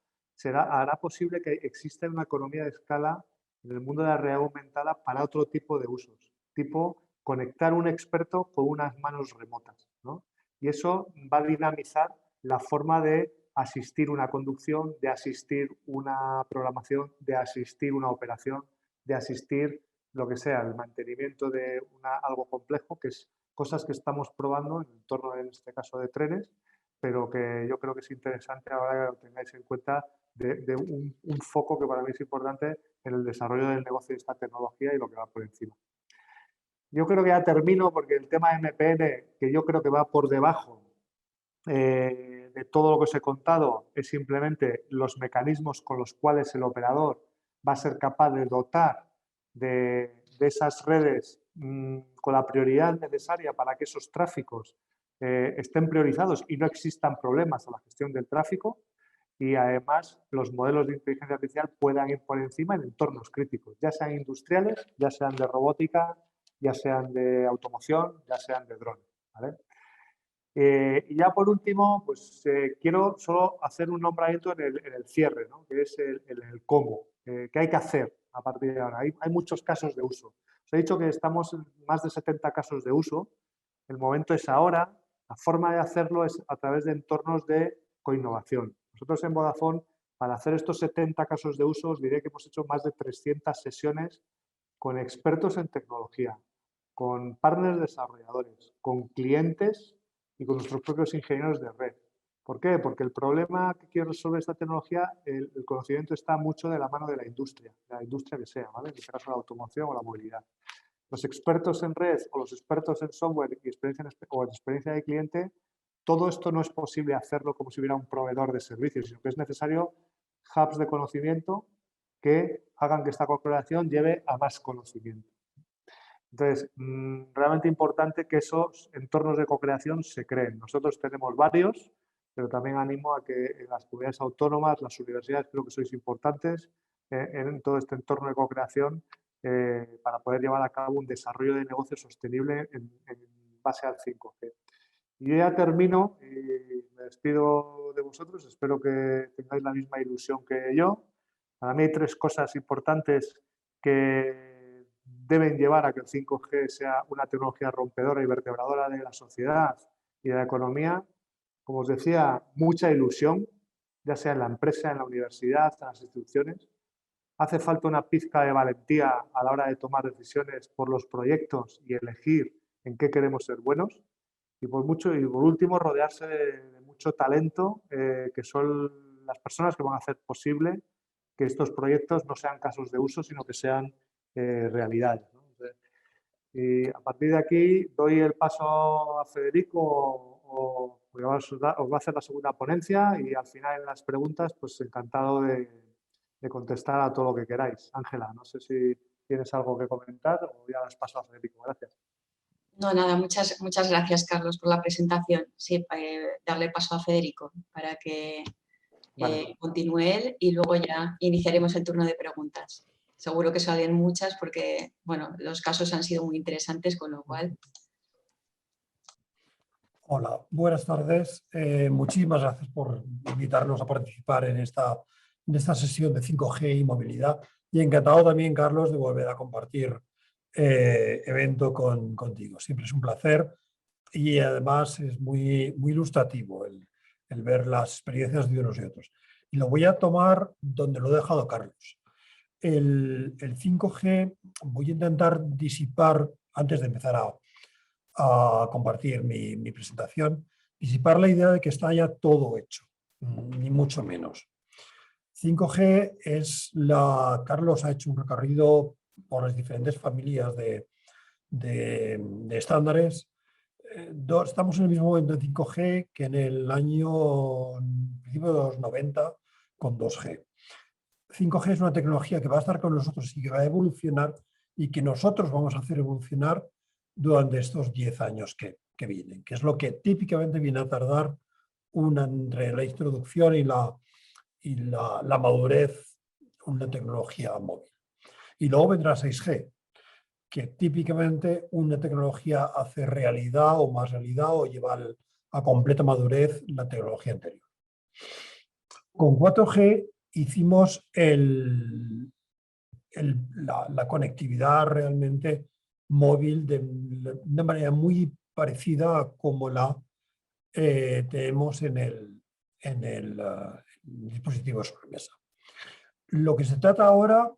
hará posible que exista una economía de escala en el mundo de la realidad aumentada para otro tipo de usos, tipo conectar un experto con unas manos remotas, ¿no? Y eso va a dinamizar la forma de asistir una conducción, de asistir una programación, de asistir una operación, de asistir lo que sea, el mantenimiento de algo complejo, que es cosas que estamos probando en torno, en este caso, de trenes, pero que yo creo que es interesante ahora que lo tengáis en cuenta de un foco que para mí es importante en el desarrollo del negocio de esta tecnología y lo que va por encima. Yo creo que ya termino porque el tema MPN, que yo creo que va por debajo de todo lo que os he contado, es simplemente los mecanismos con los cuales el operador va a ser capaz de dotar de esas redes con la prioridad necesaria para que esos tráficos estén priorizados y no existan problemas a la gestión del tráfico, y además los modelos de inteligencia artificial puedan ir por encima en entornos críticos, ya sean industriales, ya sean de robótica, ya sean de automoción, ya sean de drones, ¿vale? Y ya por último, pues quiero solo hacer un nombramiento en el cierre, ¿no? Que es el cómo, qué hay que hacer a partir de ahora. Hay muchos casos de uso. Os he dicho que estamos en más de 70 casos de uso. El momento es ahora. La forma de hacerlo es a través de entornos de coinnovación. Nosotros en Vodafone, para hacer estos 70 casos de uso, os diré que hemos hecho más de 300 sesiones con expertos en tecnología, con partners desarrolladores, con clientes y con nuestros propios ingenieros de red. ¿Por qué? Porque el problema que quiere resolver esta tecnología, el conocimiento está mucho de la mano de la industria que sea, ¿vale? En este caso la automoción o la movilidad. Los expertos en red o los expertos en software y experiencia de cliente, todo esto no es posible hacerlo como si hubiera un proveedor de servicios, sino que es necesario hubs de conocimiento que hagan que esta corporación lleve a más conocimiento. Entonces, realmente importante que esos entornos de co-creación se creen. Nosotros tenemos varios, pero también animo a que en las comunidades autónomas, las universidades, creo que sois importantes en todo este entorno de co-creación para poder llevar a cabo un desarrollo de negocio sostenible en base al 5G. Y yo ya termino y me despido de vosotros. Espero que tengáis la misma ilusión que yo. Para mí hay 3 cosas importantes que deben llevar a que el 5G sea una tecnología rompedora y vertebradora de la sociedad y de la economía. Como os decía, mucha ilusión, ya sea en la empresa, en la universidad, en las instituciones. Hace falta una pizca de valentía a la hora de tomar decisiones por los proyectos y elegir en qué queremos ser buenos. Y por último, rodearse de mucho talento, que son las personas que van a hacer posible que estos proyectos no sean casos de uso, sino que sean realidades, ¿no? Y a partir de aquí doy el paso a Federico, porque os va a hacer la segunda ponencia y al final en las preguntas, pues encantado de contestar a todo lo que queráis. Ángela, no sé si tienes algo que comentar o ya das paso a Federico. Gracias. No, nada, muchas gracias, Carlos, por la presentación. Sí, darle paso a Federico para que continúe él y luego ya iniciaremos el turno de preguntas. Seguro que salen muchas porque, bueno, los casos han sido muy interesantes, con lo cual... Hola, buenas tardes. Muchísimas gracias por invitarnos a participar en esta sesión de 5G y movilidad. Y encantado también, Carlos, de volver a compartir evento contigo. Siempre es un placer y además es muy ilustrativo el ver las experiencias de unos y otros. Y lo voy a tomar donde lo ha dejado Carlos. El 5G voy a intentar disipar, antes de empezar a compartir mi presentación, disipar la idea de que está ya todo hecho, ni mucho menos. 5G es Carlos ha hecho un recorrido por las diferentes familias de estándares. Estamos en el mismo momento en 5G que en el principio de los 90 con 2G. 5G es una tecnología que va a estar con nosotros y que va a evolucionar y que nosotros vamos a hacer evolucionar durante estos 10 años que vienen, que es lo que típicamente viene a tardar entre la introducción y la madurez una tecnología móvil. Y luego vendrá 6G, que típicamente una tecnología hace realidad o más realidad o lleva a completa madurez la tecnología anterior. Con 4G hicimos la conectividad realmente móvil de una manera muy parecida a como la tenemos en el dispositivo de sobremesa. Lo que se trata ahora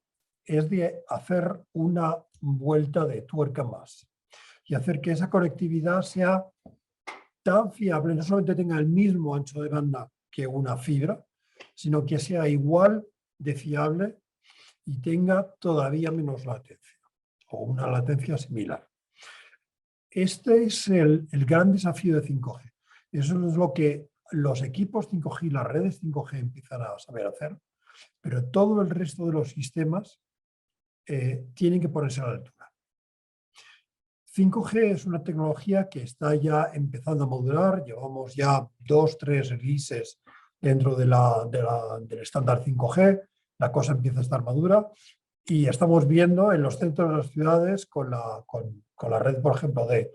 es de hacer una vuelta de tuerca más y hacer que esa conectividad sea tan fiable, no solamente tenga el mismo ancho de banda que una fibra, sino que sea igual de fiable y tenga todavía menos latencia o una latencia similar. Este es el gran desafío de 5G. Eso es lo que los equipos 5G y las redes 5G empiezan a saber hacer, pero todo el resto de los sistemas tienen que ponerse a la altura. 5G es una tecnología que está ya empezando a madurar, llevamos ya 2-3 releases dentro del estándar 5G, la cosa empieza a estar madura y estamos viendo en los centros de las ciudades con la red, por ejemplo, de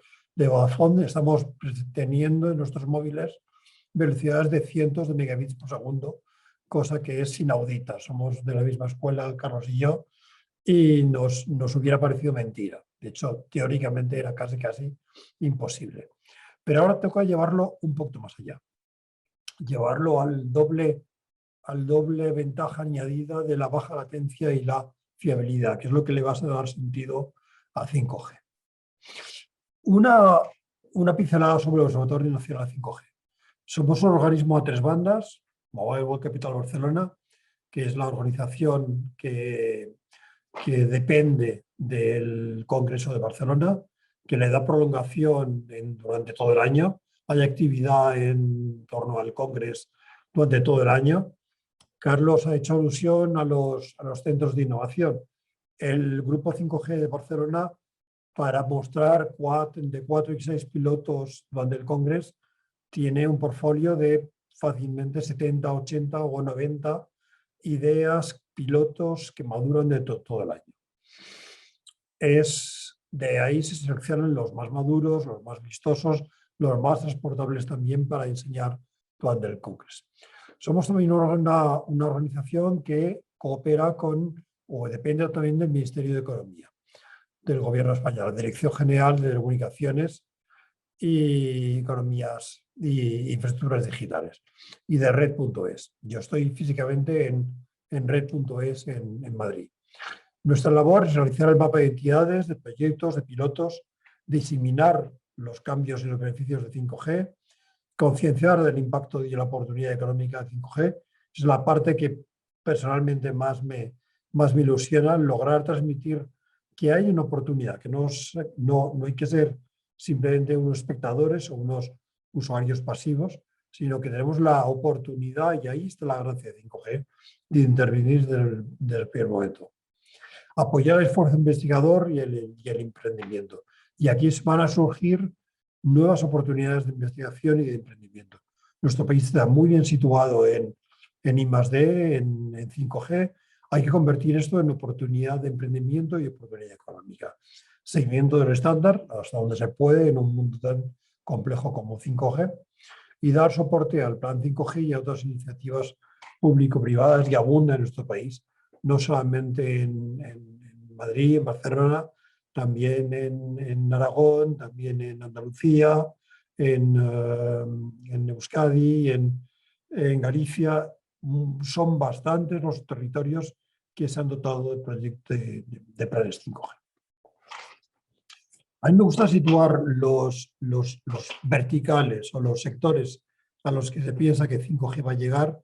Vodafone, estamos teniendo en nuestros móviles velocidades de cientos de megabits por segundo, cosa que es inaudita. Somos de la misma escuela, Carlos y yo, y nos hubiera parecido mentira. De hecho, teóricamente era casi imposible. Pero ahora toca llevarlo un poquito más allá. Llevarlo al doble ventaja añadida de la baja latencia y la fiabilidad, que es lo que le va a dar sentido a 5G. Una pincelada sobre el Observatorio Nacional 5G. Somos un organismo a 3 bandas, Mobile World Capital Barcelona, que es la organización que depende del Congreso de Barcelona, que le da prolongación durante todo el año. Hay actividad en torno al Congreso durante todo el año. Carlos ha hecho alusión a los centros de innovación. El Grupo 5G de Barcelona para mostrar de 4 y 6 pilotos durante el Congreso, tiene un portfolio de fácilmente 70, 80 o 90 ideas, pilotos que maduran de todo el año. De ahí se seleccionan los más maduros, los más vistosos, los más transportables también para enseñar durante el Congreso. Somos también una organización que coopera con, o depende también del Ministerio de Economía, del Gobierno español, la Dirección General de Telecomunicaciones y Economías y Infraestructuras Digitales, y de Red.es. Yo estoy físicamente en Red.es en Madrid. Nuestra labor es realizar el mapa de entidades, de proyectos, de pilotos, diseminar los cambios y los beneficios de 5G, concienciar del impacto y la oportunidad económica de 5G. Es la parte que personalmente más me ilusiona, lograr transmitir que hay una oportunidad, que no hay que ser simplemente unos espectadores o unos usuarios pasivos, sino que tenemos la oportunidad, y ahí está la gracia de 5G, de intervenir desde el primer momento. Apoyar el esfuerzo investigador y el emprendimiento. Y aquí van a surgir nuevas oportunidades de investigación y de emprendimiento. Nuestro país está muy bien situado en I+D, en 5G. Hay que convertir esto en oportunidad de emprendimiento y oportunidad económica. Seguimiento del estándar, hasta donde se puede en un mundo tan complejo como 5G, y dar soporte al plan 5G y a otras iniciativas público-privadas que abundan en nuestro país, no solamente en Madrid, en Barcelona, también en Aragón, también en Andalucía, en Euskadi, en Galicia. Son bastantes los territorios que se han dotado de planes 5G. A mí me gusta situar los verticales o los sectores a los que se piensa que 5G va a llegar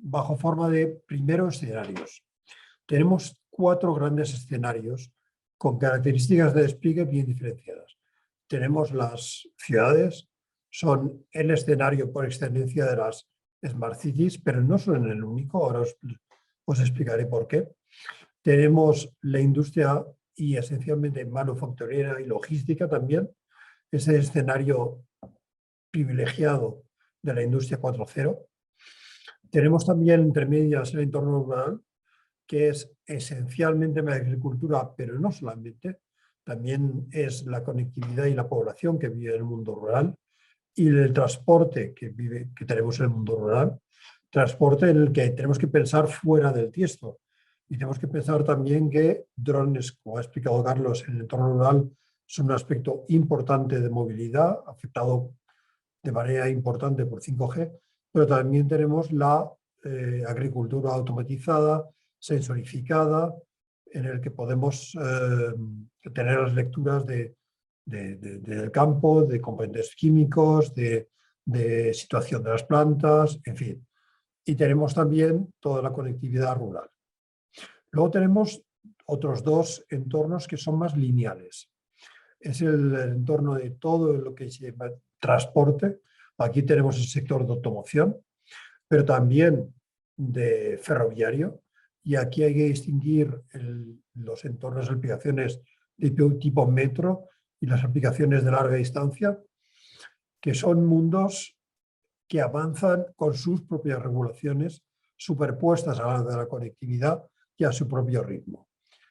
bajo forma de primeros escenarios. Tenemos 4 grandes escenarios con características de despliegue bien diferenciadas. Tenemos las ciudades, son el escenario por excelencia de las Smart Cities, pero no son el único, ahora os explicaré por qué. Tenemos la industria y esencialmente manufacturera y logística también, ese escenario privilegiado de la industria 4.0. Tenemos también entre medias el entorno rural, que es esencialmente la agricultura, pero no solamente, también es la conectividad y la población que vive en el mundo rural, y el transporte que tenemos en el mundo rural, transporte en el que tenemos que pensar fuera del tiesto. Y tenemos que pensar también que drones, como ha explicado Carlos, en el entorno rural son un aspecto importante de movilidad, afectado de manera importante por 5G, pero también tenemos la agricultura automatizada, sensorificada, en el que podemos tener las lecturas del campo, de componentes químicos, de situación de las plantas, en fin. Y tenemos también toda la conectividad rural. Luego tenemos otros 2 entornos que son más lineales. Es el entorno de todo lo que se llama transporte. Aquí tenemos el sector de automoción, pero también de ferroviario. Y aquí hay que distinguir los entornos de aplicaciones de tipo metro y las aplicaciones de larga distancia, que son mundos que avanzan con sus propias regulaciones superpuestas a la de la conectividad y a su propio ritmo.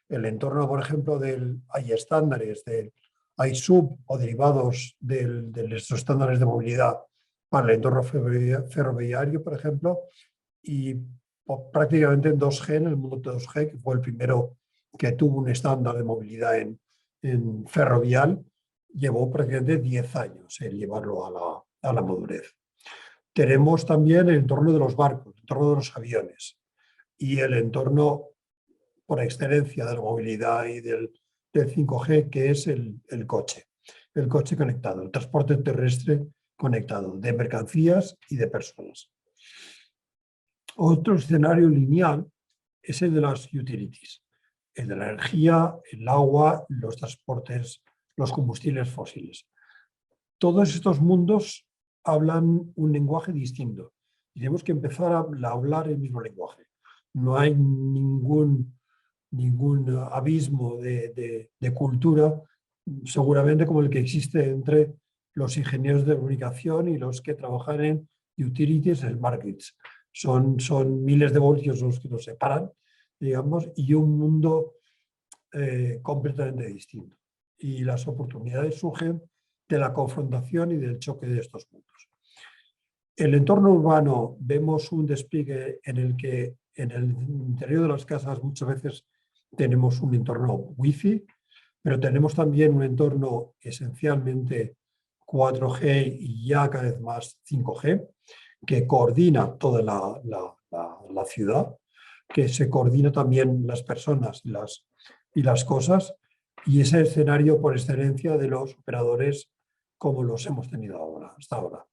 El entorno, por ejemplo, hay estándares del iSub o derivados de estos estándares de movilidad para el entorno ferroviario, por ejemplo, y prácticamente en 2G, en el mundo de 2G, que fue el primero que tuvo un estándar de movilidad en ferrovial, llevó prácticamente 10 años en llevarlo a la madurez. Tenemos también el entorno de los barcos, el entorno de los aviones y el entorno por excelencia de la movilidad y del 5G, que es el coche conectado, el transporte terrestre conectado de mercancías y de personas. Otro escenario lineal es el de las utilities, el de la energía, el agua, los transportes, los combustibles fósiles. Todos estos mundos hablan un lenguaje distinto. Tenemos que empezar a hablar el mismo lenguaje. No hay ningún abismo de cultura, seguramente como el que existe entre los ingenieros de comunicación y los que trabajan en utilities, smart grids. Son miles de voltios los que nos separan, digamos, y un mundo completamente distinto. Y las oportunidades surgen de la confrontación y del choque de estos mundos. En el entorno urbano vemos un despliegue en el que en el interior de las casas muchas veces tenemos un entorno Wi-Fi, pero tenemos también un entorno esencialmente 4G y ya cada vez más 5G, que coordina toda la ciudad, que se coordina también las personas y las cosas, y ese escenario por excelencia de los operadores como los hemos tenido hasta ahora.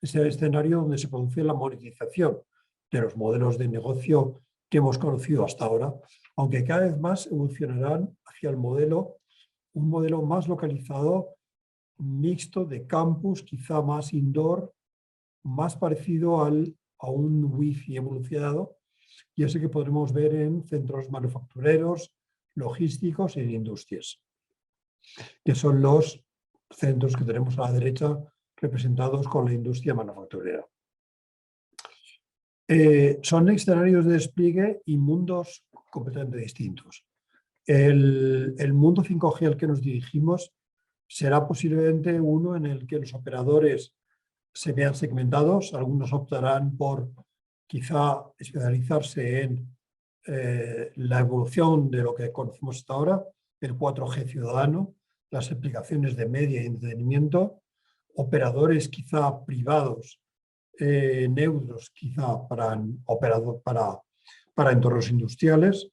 Ese escenario donde se produce la monetización de los modelos de negocio que hemos conocido hasta ahora, aunque cada vez más evolucionarán hacia un modelo más localizado, mixto de campus, quizá más indoor, más parecido a un Wi-Fi evolucionado, y ese que podremos ver en centros manufactureros, logísticos y en industrias, que son los centros que tenemos a la derecha representados con la industria manufacturera. Son escenarios de despliegue y mundos completamente distintos. El mundo 5G al que nos dirigimos será posiblemente uno en el que los operadores se vean segmentados. Algunos optarán por quizá especializarse en la evolución de lo que conocemos hasta ahora, el 4G ciudadano, las aplicaciones de media y entretenimiento, operadores quizá privados, neutros quizá para entornos industriales,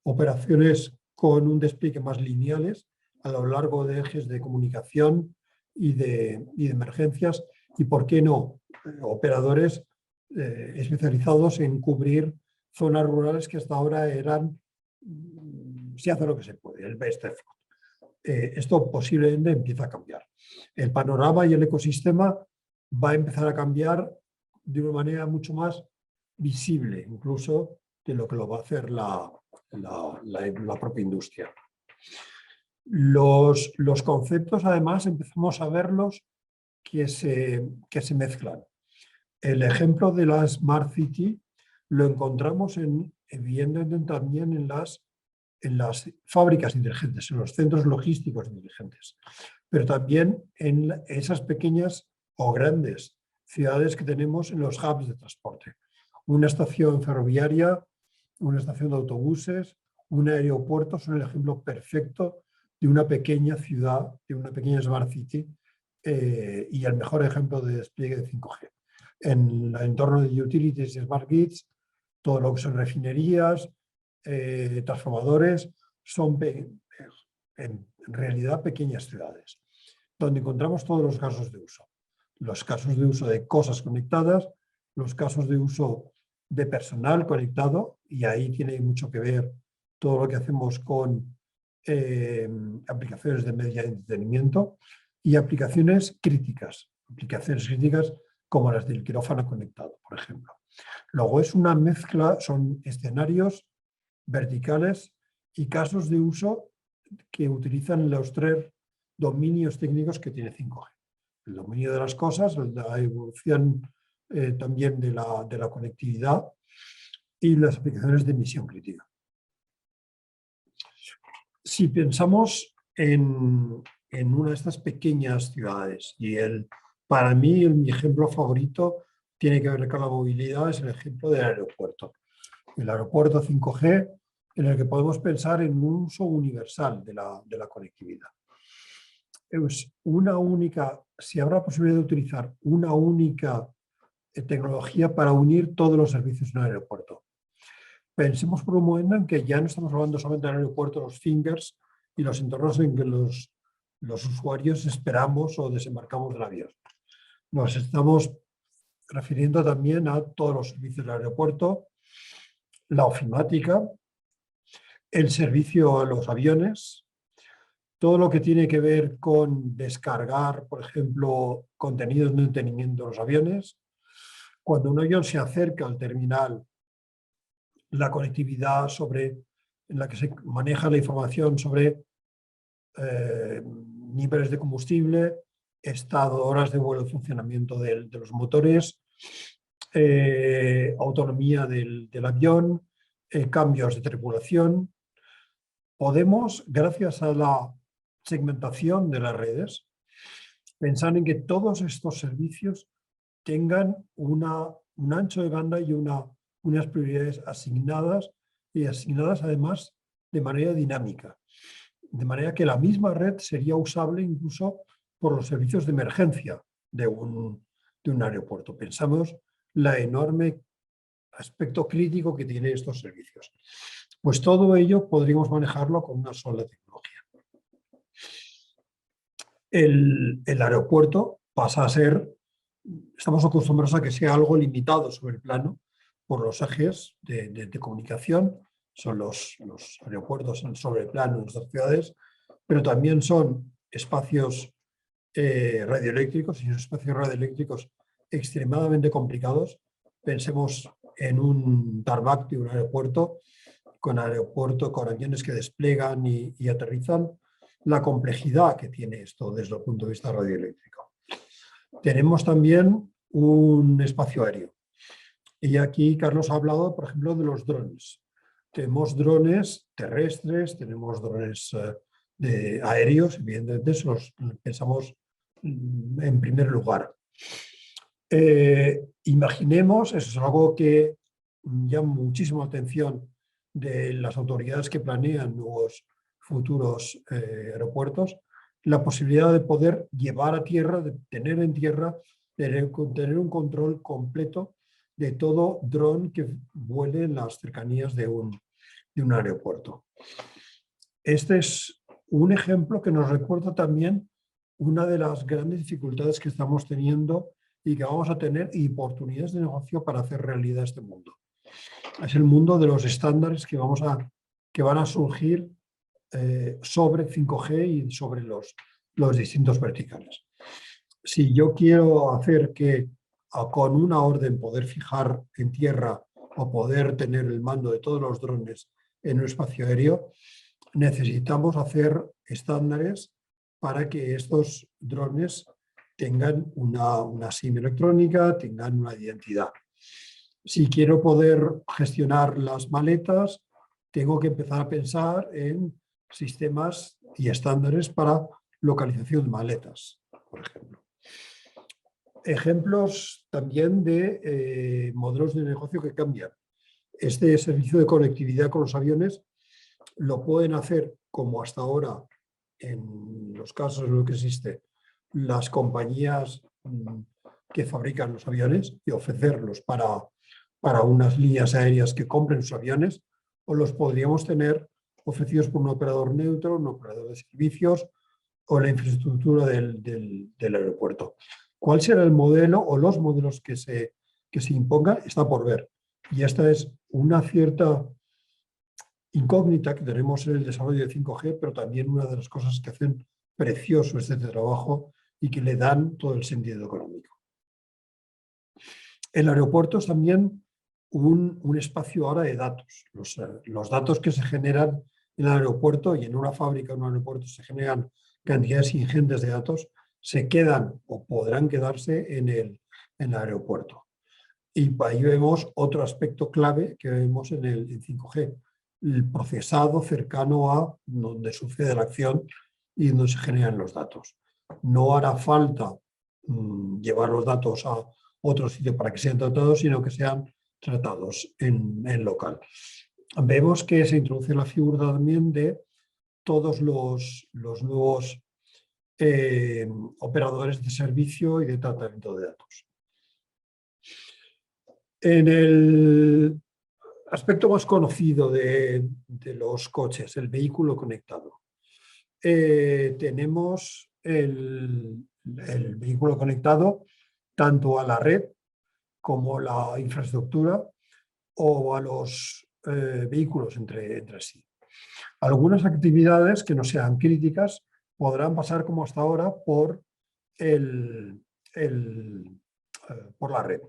operaciones con un despliegue más lineales a lo largo de ejes de comunicación y de emergencias, y por qué no, operadores especializados en cubrir zonas rurales que hasta ahora eran, se hace lo que se puede, el best effort. Esto posiblemente empieza a cambiar. El panorama y el ecosistema va a empezar a cambiar de una manera mucho más visible, incluso de lo que lo va a hacer la propia industria. Los conceptos, además, empezamos a verlos que se mezclan. El ejemplo de la Smart City lo encontramos evidentemente también en las fábricas inteligentes, en los centros logísticos inteligentes, pero también en esas pequeñas o grandes ciudades que tenemos en los hubs de transporte. Una estación ferroviaria, una estación de autobuses, un aeropuerto son el ejemplo perfecto de una pequeña ciudad, de una pequeña Smart City, y el mejor ejemplo de despliegue de 5G. En el entorno de utilities y smart grids, todo lo que son refinerías, transformadores, son en realidad pequeñas ciudades, donde encontramos todos los casos de uso. Los casos de uso de cosas conectadas, los casos de uso de personal conectado, y ahí tiene mucho que ver todo lo que hacemos con aplicaciones de media de entretenimiento y aplicaciones críticas como las del quirófano conectado, por ejemplo. Luego es una mezcla, son escenarios verticales y casos de uso que utilizan los tres dominios técnicos que tiene 5G. El dominio de las cosas, la evolución también de la conectividad y las aplicaciones de misión crítica. Si pensamos en una de estas pequeñas ciudades, y para mí mi ejemplo favorito tiene que ver con la movilidad, es el ejemplo del aeropuerto. El aeropuerto 5G, en el que podemos pensar en un uso universal de la conectividad. Es si habrá posibilidad de utilizar una única tecnología para unir todos los servicios en el aeropuerto. Pensemos por un momento en que ya no estamos hablando solamente del aeropuerto, los fingers y los entornos en que los usuarios esperamos o desembarcamos del avión. Nos estamos refiriendo también a todos los servicios del aeropuerto, la ofimática, el servicio a los aviones, todo lo que tiene que ver con descargar, por ejemplo, contenidos de entretenimiento en los aviones. Cuando un avión se acerca al terminal, la conectividad sobre en la que se maneja la información sobre niveles de combustible, estado, horas de vuelo y funcionamiento de los motores, autonomía del avión, cambios de tripulación. Podemos, gracias a la segmentación de las redes, pensar en que todos estos servicios tengan un ancho de banda y unas prioridades asignadas, y asignadas además de manera dinámica. De manera que la misma red sería usable incluso por los servicios de emergencia de un aeropuerto. Pensamos la enorme aspecto crítico que tienen estos servicios. Pues todo ello podríamos manejarlo con una sola tecnología. El aeropuerto pasa a ser, estamos acostumbrados a que sea algo limitado sobre el plano por los ejes de comunicación, son los aeropuertos sobre el plano de nuestras ciudades, pero también son espacios radioeléctricos, y son espacios radioeléctricos extremadamente complicados. Pensemos en un tarmac de un aeropuerto con aviones que desplegan y aterrizan, la complejidad que tiene esto desde el punto de vista radioeléctrico. Tenemos también un espacio aéreo. Y aquí Carlos ha hablado, por ejemplo, de los drones. Tenemos drones terrestres, tenemos drones aéreos, evidentemente eso los pensamos en primer lugar. Imaginemos, eso es algo que llama muchísimo la atención de las autoridades que planean nuevos futuros aeropuertos, la posibilidad de poder llevar a tierra, de tener en tierra, tener un control completo de todo dron que vuele en las cercanías de un aeropuerto. Este es un ejemplo que nos recuerda también una de las grandes dificultades que estamos teniendo y que vamos a tener, y oportunidades de negocio para hacer realidad este mundo. Es el mundo de los estándares que van a surgir sobre 5G y sobre los distintos verticales. Si yo quiero hacer que con una orden poder fijar en tierra o poder tener el mando de todos los drones en un espacio aéreo, necesitamos hacer estándares para que estos drones tengan una SIM electrónica, tengan una identidad. Si quiero poder gestionar las maletas, tengo que empezar a pensar en sistemas y estándares para localización de maletas, por ejemplo. Ejemplos también de modelos de negocio que cambian. Este servicio de conectividad con los aviones lo pueden hacer, como hasta ahora, en los casos en los que existe, las compañías que fabrican los aviones y ofrecerlos para unas líneas aéreas que compren sus aviones, o los podríamos tener ofrecidos por un operador neutro, un operador de servicios o la infraestructura del aeropuerto. ¿Cuál será el modelo o los modelos que se impongan? Está por ver. Y esta es una cierta incógnita que tenemos en el desarrollo de 5G, pero también una de las cosas que hacen precioso este trabajo y que le dan todo el sentido económico. El aeropuerto es también un espacio ahora de datos. Los datos que se generan en el aeropuerto y en una fábrica, en un aeropuerto, se generan cantidades ingentes de datos, se quedan o podrán quedarse en el aeropuerto. Y ahí vemos otro aspecto clave que vemos en 5G, el procesado cercano a donde sucede la acción y donde se generan los datos. No hará falta llevar los datos a otro sitio para que sean tratados, sino que sean tratados en local. Vemos que se introduce la figura también de todos los nuevos operadores de servicio y de tratamiento de datos. En el aspecto más conocido de los coches, el vehículo conectado, tenemos el vehículo conectado tanto a la red como la infraestructura o a los vehículos entre sí. Algunas actividades que no sean críticas podrán pasar como hasta ahora por la red,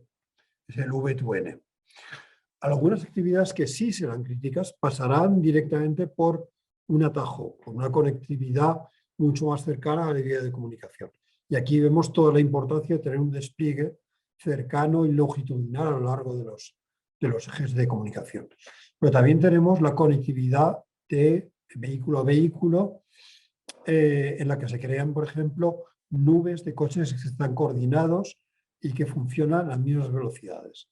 es el V2N. Algunas actividades que sí serán críticas pasarán directamente por un atajo, por una conectividad mucho más cercana a la vía de comunicación. Y aquí vemos toda la importancia de tener un despliegue cercano y longitudinal a lo largo de los ejes de comunicación. Pero también tenemos la conectividad de vehículo a vehículo, en la que se crean, por ejemplo, nubes de coches que están coordinados y que funcionan a las mismas velocidades.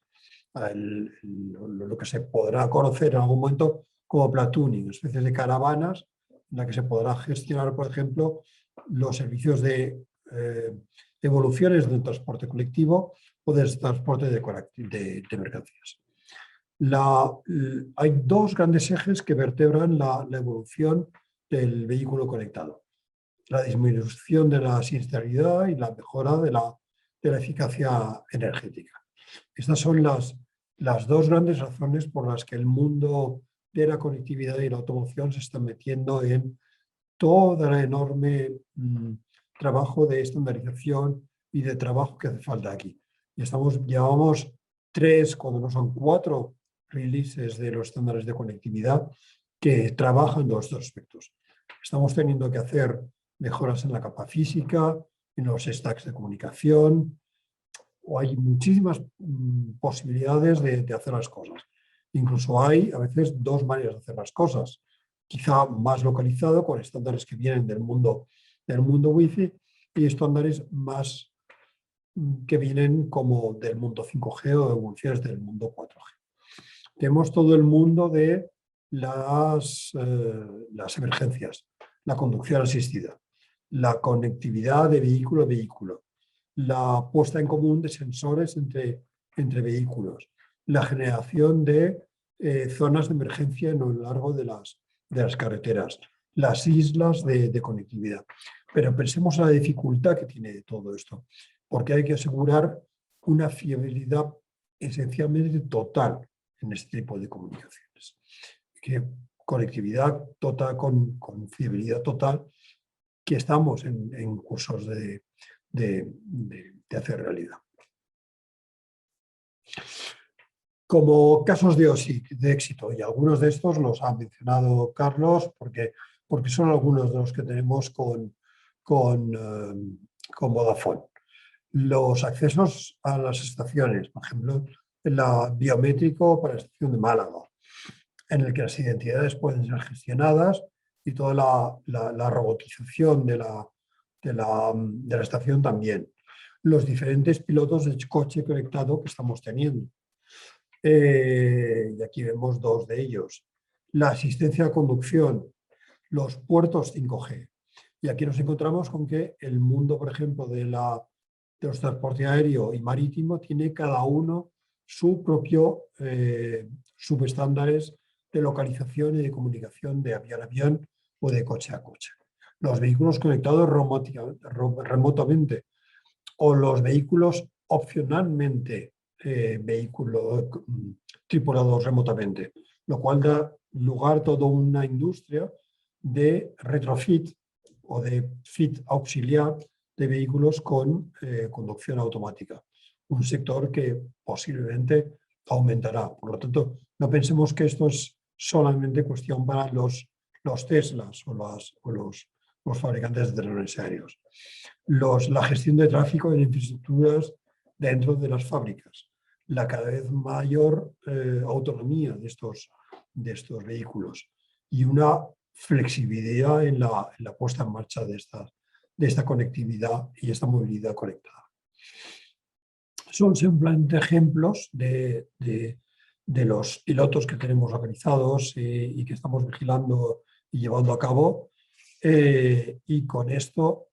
Lo que se podrá conocer en algún momento como platooning, especies de caravanas en la que se podrá gestionar, por ejemplo, los servicios de evoluciones del transporte colectivo o del transporte de mercancías. Hay dos grandes ejes que vertebran la evolución del vehículo conectado: la disminución de la siniestralidad y la mejora de la eficacia energética. Estas son las dos grandes razones por las que el mundo de la conectividad y la automoción se está metiendo en todo el enorme trabajo de estandarización y de trabajo que hace falta aquí. Y llevamos 3, cuando no son 4, releases de los estándares de conectividad que trabajan los dos aspectos. Estamos teniendo que hacer mejoras en la capa física, en los stacks de comunicación, o hay muchísimas posibilidades de hacer las cosas. Incluso hay a veces dos maneras de hacer las cosas, quizá más localizado con estándares que vienen del mundo Wi-Fi y estándares más que vienen como del mundo 5G o evoluciones del mundo 4G. Tenemos todo el mundo de las emergencias, la conducción asistida, la conectividad de vehículo a vehículo, la puesta en común de sensores entre vehículos, la generación de zonas de emergencia a lo largo de las carreteras, las islas de conectividad. Pero pensemos en la dificultad que tiene todo esto, porque hay que asegurar una fiabilidad esencialmente total en este tipo de comunicaciones. Conectividad total con fiabilidad total, que estamos en cursos de hacer realidad. Como casos de éxito, y algunos de estos los ha mencionado Carlos, porque son algunos de los que tenemos con Vodafone. Los accesos a las estaciones, por ejemplo, el biométrico para la estación de Málaga, en el que las identidades pueden ser gestionadas y toda la robotización de la estación también. Los diferentes pilotos de coche conectado que estamos teniendo. Y aquí vemos dos de ellos. La asistencia a conducción, los puertos 5G. Y aquí nos encontramos con que el mundo, por ejemplo, de los transporte aéreo y marítimo tiene cada uno su propio subestándares de localización y de comunicación de avión a avión o de coche a coche. Los vehículos conectados remotamente o los vehículos opcionalmente tripulados remotamente, lo cual da lugar a toda una industria de retrofit o de fit auxiliar de vehículos con conducción automática. Un sector que posiblemente aumentará. Por lo tanto, no pensemos que esto es solamente cuestión para los Teslas o los fabricantes de drones aéreos. La gestión de tráfico en infraestructuras dentro de las fábricas. La cada vez mayor autonomía de estos vehículos y una flexibilidad en la puesta en marcha de esta conectividad y esta movilidad conectada. Son simplemente ejemplos de los pilotos que tenemos organizados y que estamos vigilando y llevando a cabo. Y con esto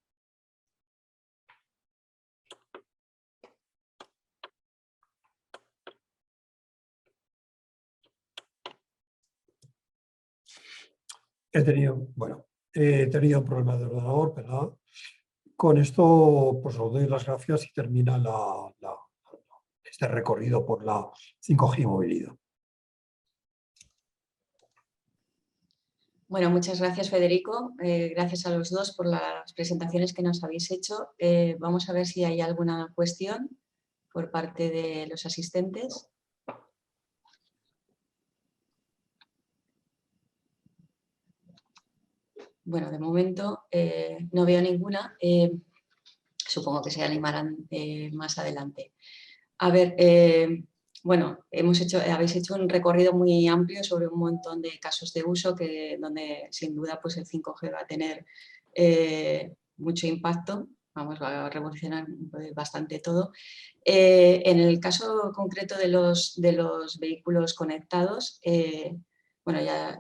he tenido un problema de ordenador, ¿verdad? Con esto pues os doy las gracias y termina este recorrido por la 5G movilidad. Bueno, muchas gracias, Federico. Gracias a los dos por las presentaciones que nos habéis hecho. Vamos a ver si hay alguna cuestión por parte de los asistentes. bueno, de momento no veo ninguna. Supongo que se animarán más adelante. A ver, bueno, habéis hecho un recorrido muy amplio sobre un montón de casos de uso donde sin duda pues el 5G va a tener mucho impacto, vamos, va a revolucionar bastante todo. En el caso concreto de los vehículos conectados, bueno, ya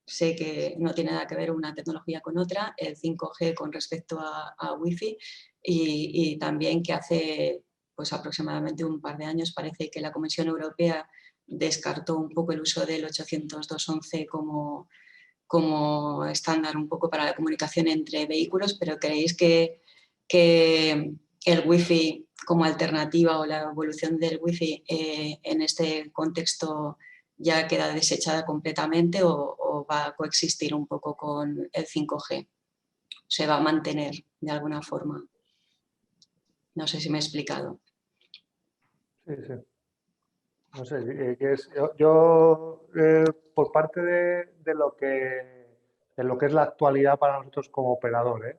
sé que no tiene nada que ver una tecnología con otra, el 5G con respecto a Wi-Fi y también que hace pues aproximadamente un par de años parece que la Comisión Europea descartó un poco el uso del 802.11 como estándar un poco para la comunicación entre vehículos, pero ¿creéis que el Wi-Fi como alternativa o la evolución del Wi-Fi en este contexto ya queda desechada completamente o va a coexistir un poco con el 5G? ¿Se va a mantener de alguna forma? No sé si me he explicado. Sí, sí. No sé, yo por parte de lo que es la actualidad para nosotros como operador,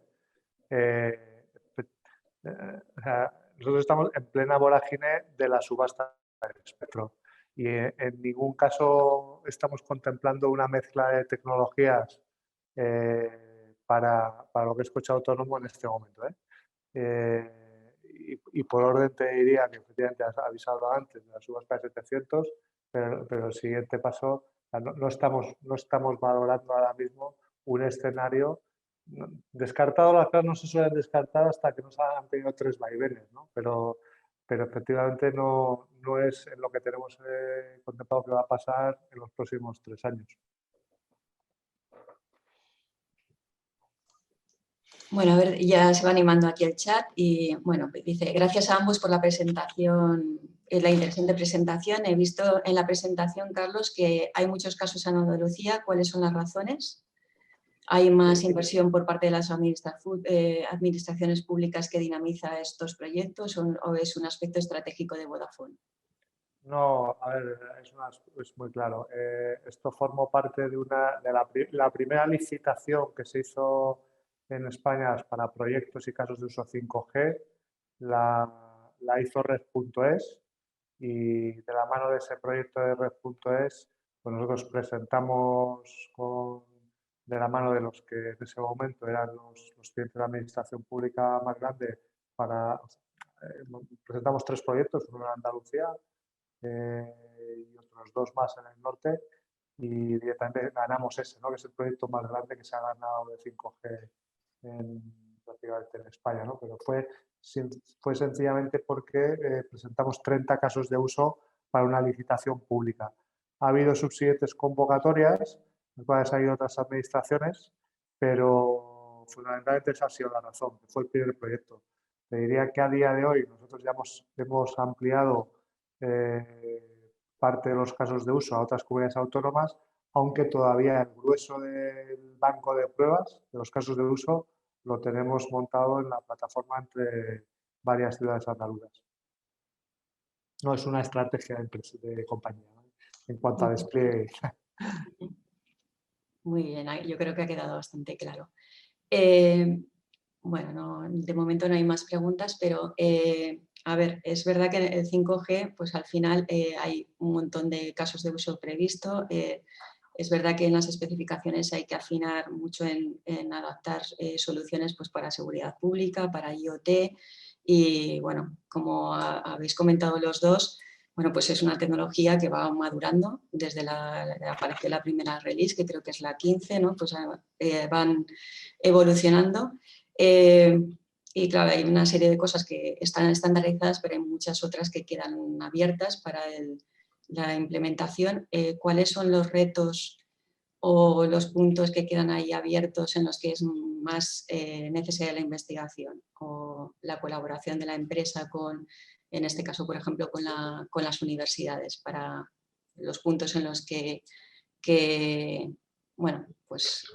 o sea, nosotros estamos en plena vorágine de la subasta del espectro y en ningún caso estamos contemplando una mezcla de tecnologías para lo que es coche autónomo en este momento. Y por orden te diría que efectivamente has avisado antes de la subasta de 700, pero el siguiente paso, no estamos valorando ahora mismo un escenario descartado. Las cosas no se suelen descartar hasta que nos han tenido 3 vaivenes, ¿no? Pero efectivamente no es en lo que tenemos contemplado que va a pasar en los próximos 3 años. Bueno, a ver, ya se va animando aquí el chat y bueno, dice, gracias a ambos por la presentación, la interesante presentación. He visto en la presentación, Carlos, que hay muchos casos en Andalucía. ¿Cuáles son las razones? ¿Hay más inversión por parte de las administraciones públicas que dinamiza estos proyectos o es un aspecto estratégico de Vodafone? No, a ver, es muy claro. Esto formó parte de la primera licitación que se hizo en España para proyectos y casos de uso 5G, la hizo Red.es y de la mano de ese proyecto de Red.es, pues nosotros presentamos de la mano de los que en ese momento eran los clientes de la administración pública más grande, presentamos 3 proyectos, uno en Andalucía, y otros 2 más en el norte y directamente ganamos ese, ¿no? Que es el proyecto más grande que se ha ganado de 5G prácticamente en España, ¿no? Pero fue sencillamente porque presentamos 30 casos de uso para una licitación pública. Ha habido subsiguientes convocatorias, en las cuales ha habido otras administraciones, pero fundamentalmente esa ha sido la razón, que fue el primer proyecto. Te diría que a día de hoy nosotros ya hemos ampliado parte de los casos de uso a otras comunidades autónomas, aunque todavía el grueso del banco de pruebas de los casos de uso lo tenemos montado en la plataforma entre varias ciudades andaluzas. No es una estrategia de compañía, ¿no? En cuanto a despliegue. Muy bien, yo creo que ha quedado bastante claro. Bueno, de momento no hay más preguntas, pero a ver, es verdad que el 5G, pues al final hay un montón de casos de uso previsto. Es verdad que en las especificaciones hay que afinar mucho en adaptar soluciones pues, para seguridad pública, para IoT y bueno, como habéis comentado los dos, bueno, pues es una tecnología que va madurando desde apareció la primera release, que creo que es la 15, ¿no? Pues van evolucionando. Y claro, hay una serie de cosas que están estandarizadas, pero hay muchas otras que quedan abiertas para la implementación. ¿Cuáles son los retos o los puntos que quedan ahí abiertos en los que es más necesaria la investigación o la colaboración de la empresa con, en este caso, por ejemplo, con las universidades para los puntos en los que bueno, pues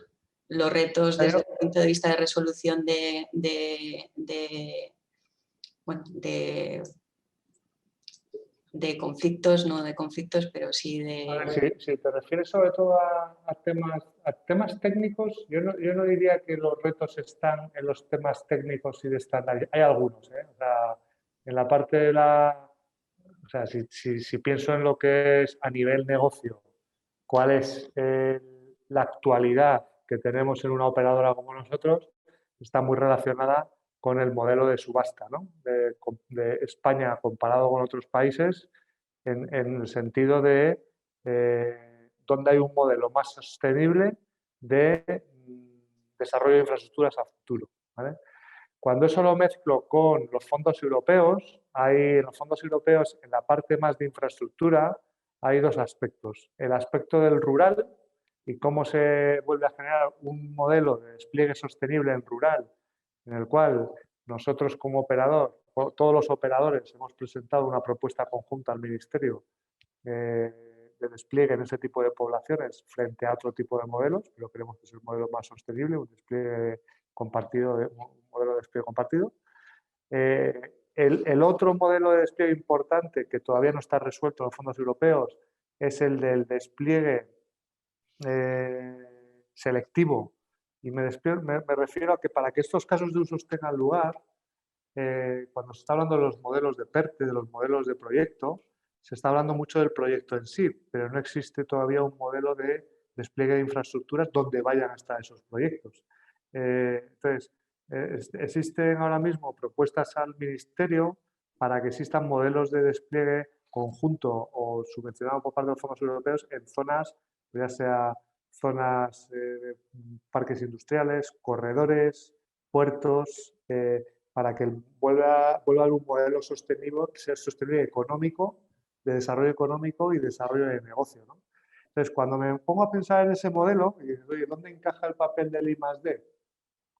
los retos desde el punto de vista de resolución de conflictos, no de conflictos, pero sí de... A ver, si te refieres sobre todo a a temas técnicos, yo no diría que los retos están en los temas técnicos y de estándar. Hay algunos, ¿eh? O sea, en la parte de o sea, si pienso en lo que es a nivel negocio, cuál es la actualidad que tenemos en una operadora como nosotros, está muy relacionada con el modelo de subasta, ¿no? de España comparado con otros países, en el sentido de dónde hay un modelo más sostenible de desarrollo de infraestructuras a futuro, ¿vale? Cuando eso lo mezclo con los fondos europeos, en los fondos europeos, en la parte más de infraestructura, hay dos aspectos. El aspecto del rural y cómo se vuelve a generar un modelo de despliegue sostenible en rural, en el cual nosotros como operador, todos los operadores, hemos presentado una propuesta conjunta al Ministerio de despliegue en ese tipo de poblaciones frente a otro tipo de modelos, pero creemos que es el modelo más sostenible, un despliegue compartido, un modelo de despliegue compartido. El otro modelo de despliegue importante que todavía no está resuelto en los fondos europeos es el del despliegue selectivo. Y me refiero a que para que estos casos de usos tengan lugar, cuando se está hablando de los modelos de PERTE, de los modelos de proyecto, se está hablando mucho del proyecto en sí, pero no existe todavía un modelo de despliegue de infraestructuras donde vayan a estar esos proyectos. Entonces, existen ahora mismo propuestas al Ministerio para que existan modelos de despliegue conjunto o subvencionado por parte de los fondos europeos en zonas, ya sea zonas de parques industriales, corredores, puertos, para que vuelva a haber un modelo sostenible, que sea sostenible económico, de desarrollo económico y desarrollo de negocio, ¿no? Entonces, cuando me pongo a pensar en ese modelo, y digo, oye, ¿dónde encaja el papel del I+D?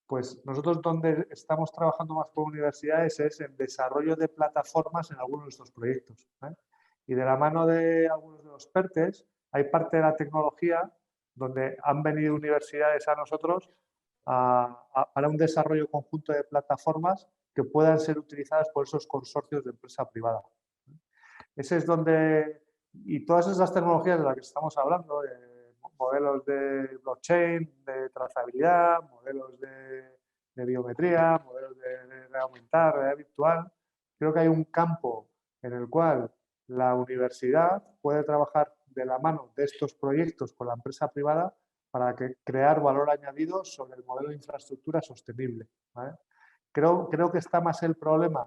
Pues nosotros donde estamos trabajando más con universidades es en desarrollo de plataformas en algunos de estos proyectos, ¿eh? Y de la mano de algunos de los PERTES hay parte de la tecnología donde han venido universidades a nosotros para un desarrollo conjunto de plataformas que puedan ser utilizadas por esos consorcios de empresa privada. Ese es donde, y todas esas tecnologías de las que estamos hablando, modelos de blockchain, de trazabilidad, modelos de biometría, modelos de realidad aumentada, realidad virtual, creo que hay un campo en el cual la universidad puede trabajar de la mano de estos proyectos con la empresa privada para crear valor añadido sobre el modelo de infraestructura sostenible, ¿vale? Creo que está más el problema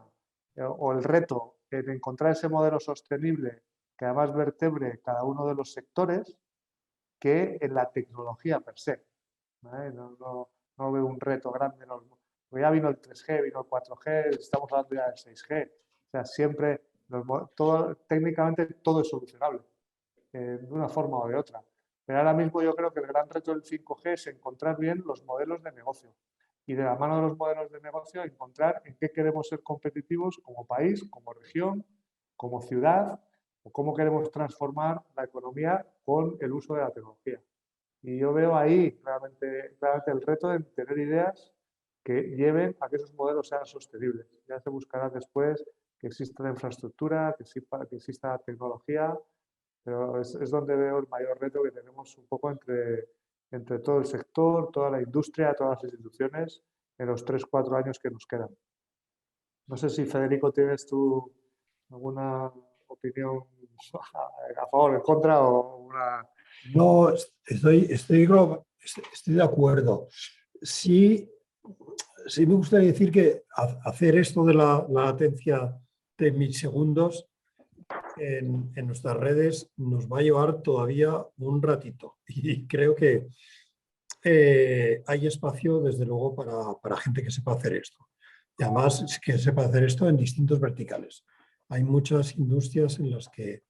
o el reto en encontrar ese modelo sostenible que además vertebre cada uno de los sectores que en la tecnología per se, ¿vale? No veo un reto grande. Ya vino el 3G, vino el 4G, estamos hablando ya del 6G. O sea, siempre, técnicamente todo es solucionable, de una forma o de otra. Pero ahora mismo yo creo que el gran reto del 5G es encontrar bien los modelos de negocio. Y de la mano de los modelos de negocio encontrar en qué queremos ser competitivos como país, como región, como ciudad, o cómo queremos transformar la economía con el uso de la tecnología. Y yo veo ahí claramente el reto de tener ideas que lleven a que esos modelos sean sostenibles. Ya se buscará después que exista la infraestructura, que exista la tecnología, pero es donde veo el mayor reto que tenemos un poco entre todo el sector, toda la industria, todas las instituciones en los 3-4 años que nos quedan. No sé si, Federico, tienes tú alguna opinión a favor, en contra o una... No, estoy de acuerdo. Sí, sí me gustaría decir que hacer esto de la latencia de milisegundos en nuestras redes nos va a llevar todavía un ratito. Y creo que hay espacio, desde luego, para gente que sepa hacer esto. Y además que sepa hacer esto en distintos verticales. Hay muchas industrias en las que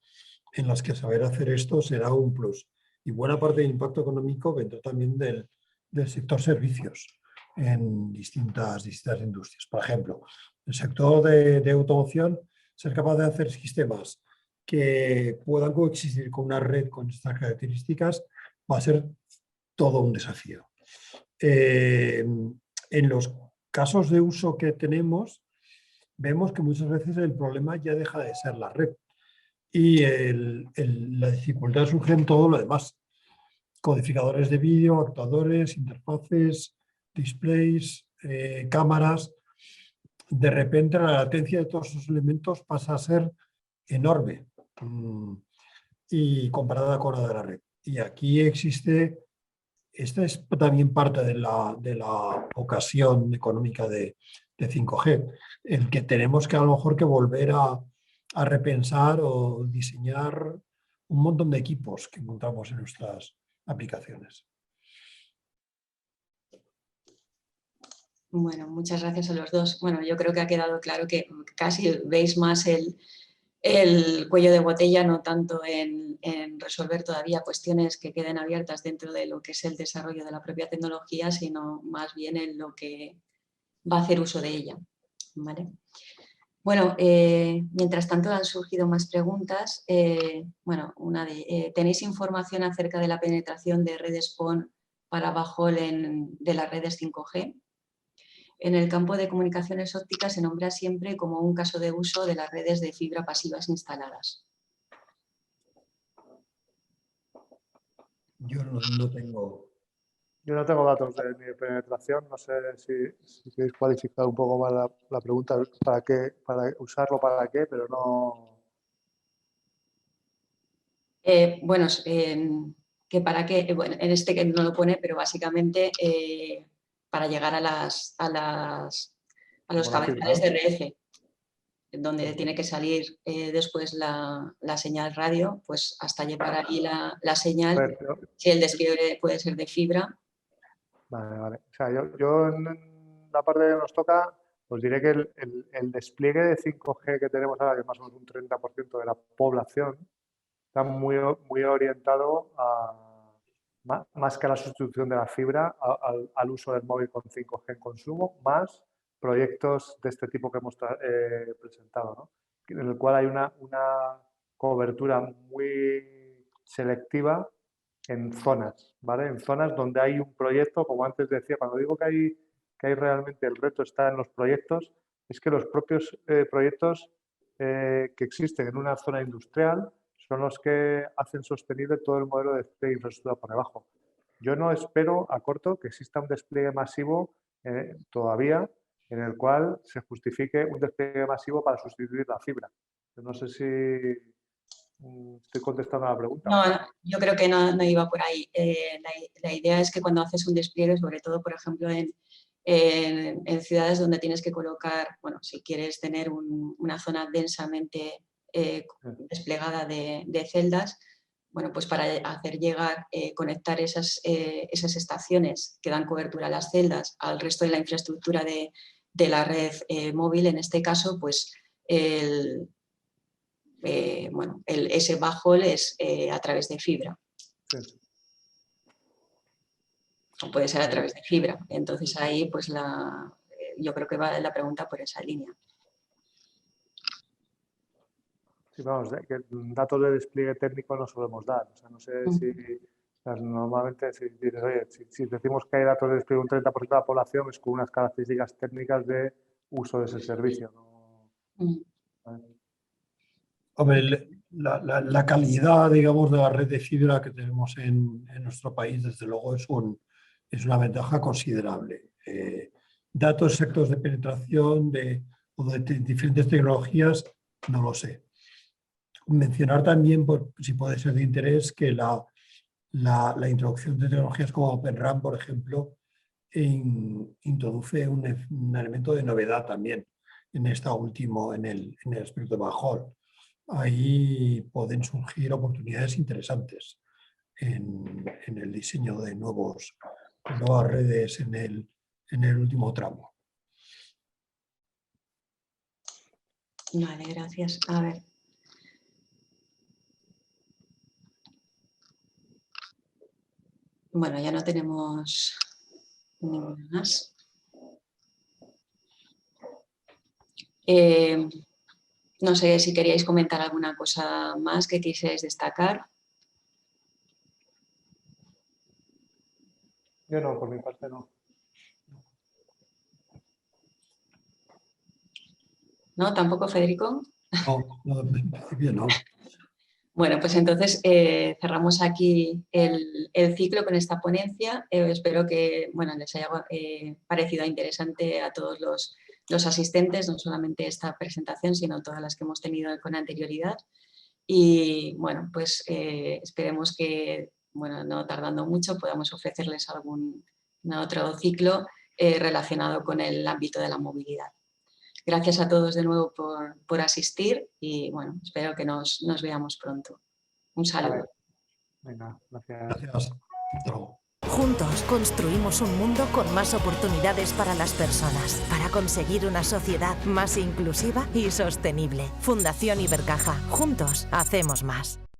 saber hacer esto será un plus. Y buena parte del impacto económico vendrá también del sector servicios en distintas industrias. Por ejemplo, el sector de automoción, ser capaz de hacer sistemas que puedan coexistir con una red con estas características va a ser todo un desafío. En los casos de uso que tenemos, vemos que muchas veces el problema ya deja de ser la red y la dificultad surge en todo lo demás. codificadores de vídeo, actuadores, interfaces, displays, cámaras. De repente la latencia de todos esos elementos pasa a ser enorme y comparada con la de la red. Y aquí existe, esta es también parte de la ocasión económica de 5G, el que tenemos que a lo mejor que volver a repensar o diseñar un montón de equipos que encontramos en nuestras aplicaciones. Bueno, muchas gracias a los dos. Bueno, yo creo que ha quedado claro que casi veis más el cuello de botella, no tanto en resolver todavía cuestiones que queden abiertas dentro de lo que es el desarrollo de la propia tecnología, sino más bien en lo que va a hacer uso de ella. ¿Vale? Bueno, mientras tanto han surgido más preguntas. Bueno, ¿tenéis información acerca de la penetración de redes PON para backhaul de las redes 5G? En el campo de comunicaciones ópticas se nombra siempre como un caso de uso de las redes de fibra pasivas instaladas. Yo no tengo... Yo no tengo datos de penetración, no sé si queréis cualificar un poco más la pregunta, para usarlo para qué, pero no... Bueno, que para qué, bueno, en este que no lo pone, pero básicamente para llegar a los cabezales de RF, donde tiene que salir después la señal radio, pues hasta llevar ahí la señal, si el despliegue puede ser de fibra. Vale. O sea, yo en la parte que nos toca, os diré que el despliegue de 5G que tenemos ahora, que es más o menos un 30% de la población, está muy orientado más que a la sustitución de la fibra, al uso del móvil con 5G en consumo, más proyectos de este tipo que hemos presentado, ¿no? En el cual hay una cobertura muy selectiva en zonas, ¿vale? En zonas donde hay un proyecto, como antes decía, cuando digo que hay realmente el reto está en los proyectos, es que los propios proyectos que existen en una zona industrial son los que hacen sostenible todo el modelo de infraestructura por debajo. Yo no espero a corto que exista un despliegue masivo todavía en el cual se justifique un despliegue masivo para sustituir la fibra. No sé si estoy contestando a la pregunta. No, yo creo que no iba por ahí. La idea es que cuando haces un despliegue, sobre todo, por ejemplo, en ciudades donde tienes que colocar, bueno, si quieres tener una zona densamente desplegada de celdas, bueno, pues para hacer llegar, conectar esas estaciones que dan cobertura a las celdas al resto de la infraestructura de la red móvil, en este caso, pues ese backhaul es a través de fibra. Sí. O puede ser a través de fibra. Entonces ahí pues yo creo que va la pregunta por esa línea. Sí, vamos, que datos de despliegue técnico no solemos dar. O sea, no sé si normalmente si dices, oye, si decimos que hay datos de despliegue un 30% de la población es con unas características técnicas de uso de ese servicio, ¿no? Hombre, la calidad, digamos, de la red de fibra que tenemos en nuestro país, desde luego, es una ventaja considerable. Datos exactos de penetración o de diferentes tecnologías, no lo sé. Mencionar también, si puede ser de interés, que la introducción de tecnologías como OpenRAN, por ejemplo, introduce un elemento de novedad también en el aspecto de backhaul. Ahí pueden surgir oportunidades interesantes en el diseño de nuevas redes en el último tramo. Vale, gracias. A ver. Bueno, ya no tenemos ninguna más. No sé si queríais comentar alguna cosa más que quisierais destacar. Yo no, por mi parte no. ¿No? ¿Tampoco, Federico? No, en principio no. Bueno, pues entonces cerramos aquí el ciclo con esta ponencia. Espero que les haya parecido interesante a todos los asistentes, no solamente esta presentación, sino todas las que hemos tenido con anterioridad. Y bueno, pues esperemos que, no tardando mucho, podamos ofrecerles algún otro ciclo relacionado con el ámbito de la movilidad. Gracias a todos de nuevo por asistir y bueno, espero que nos veamos pronto. Un saludo. Venga, gracias. Gracias. Hasta luego. Juntos construimos un mundo con más oportunidades para las personas, para conseguir una sociedad más inclusiva y sostenible. Fundación Ibercaja. Juntos hacemos más.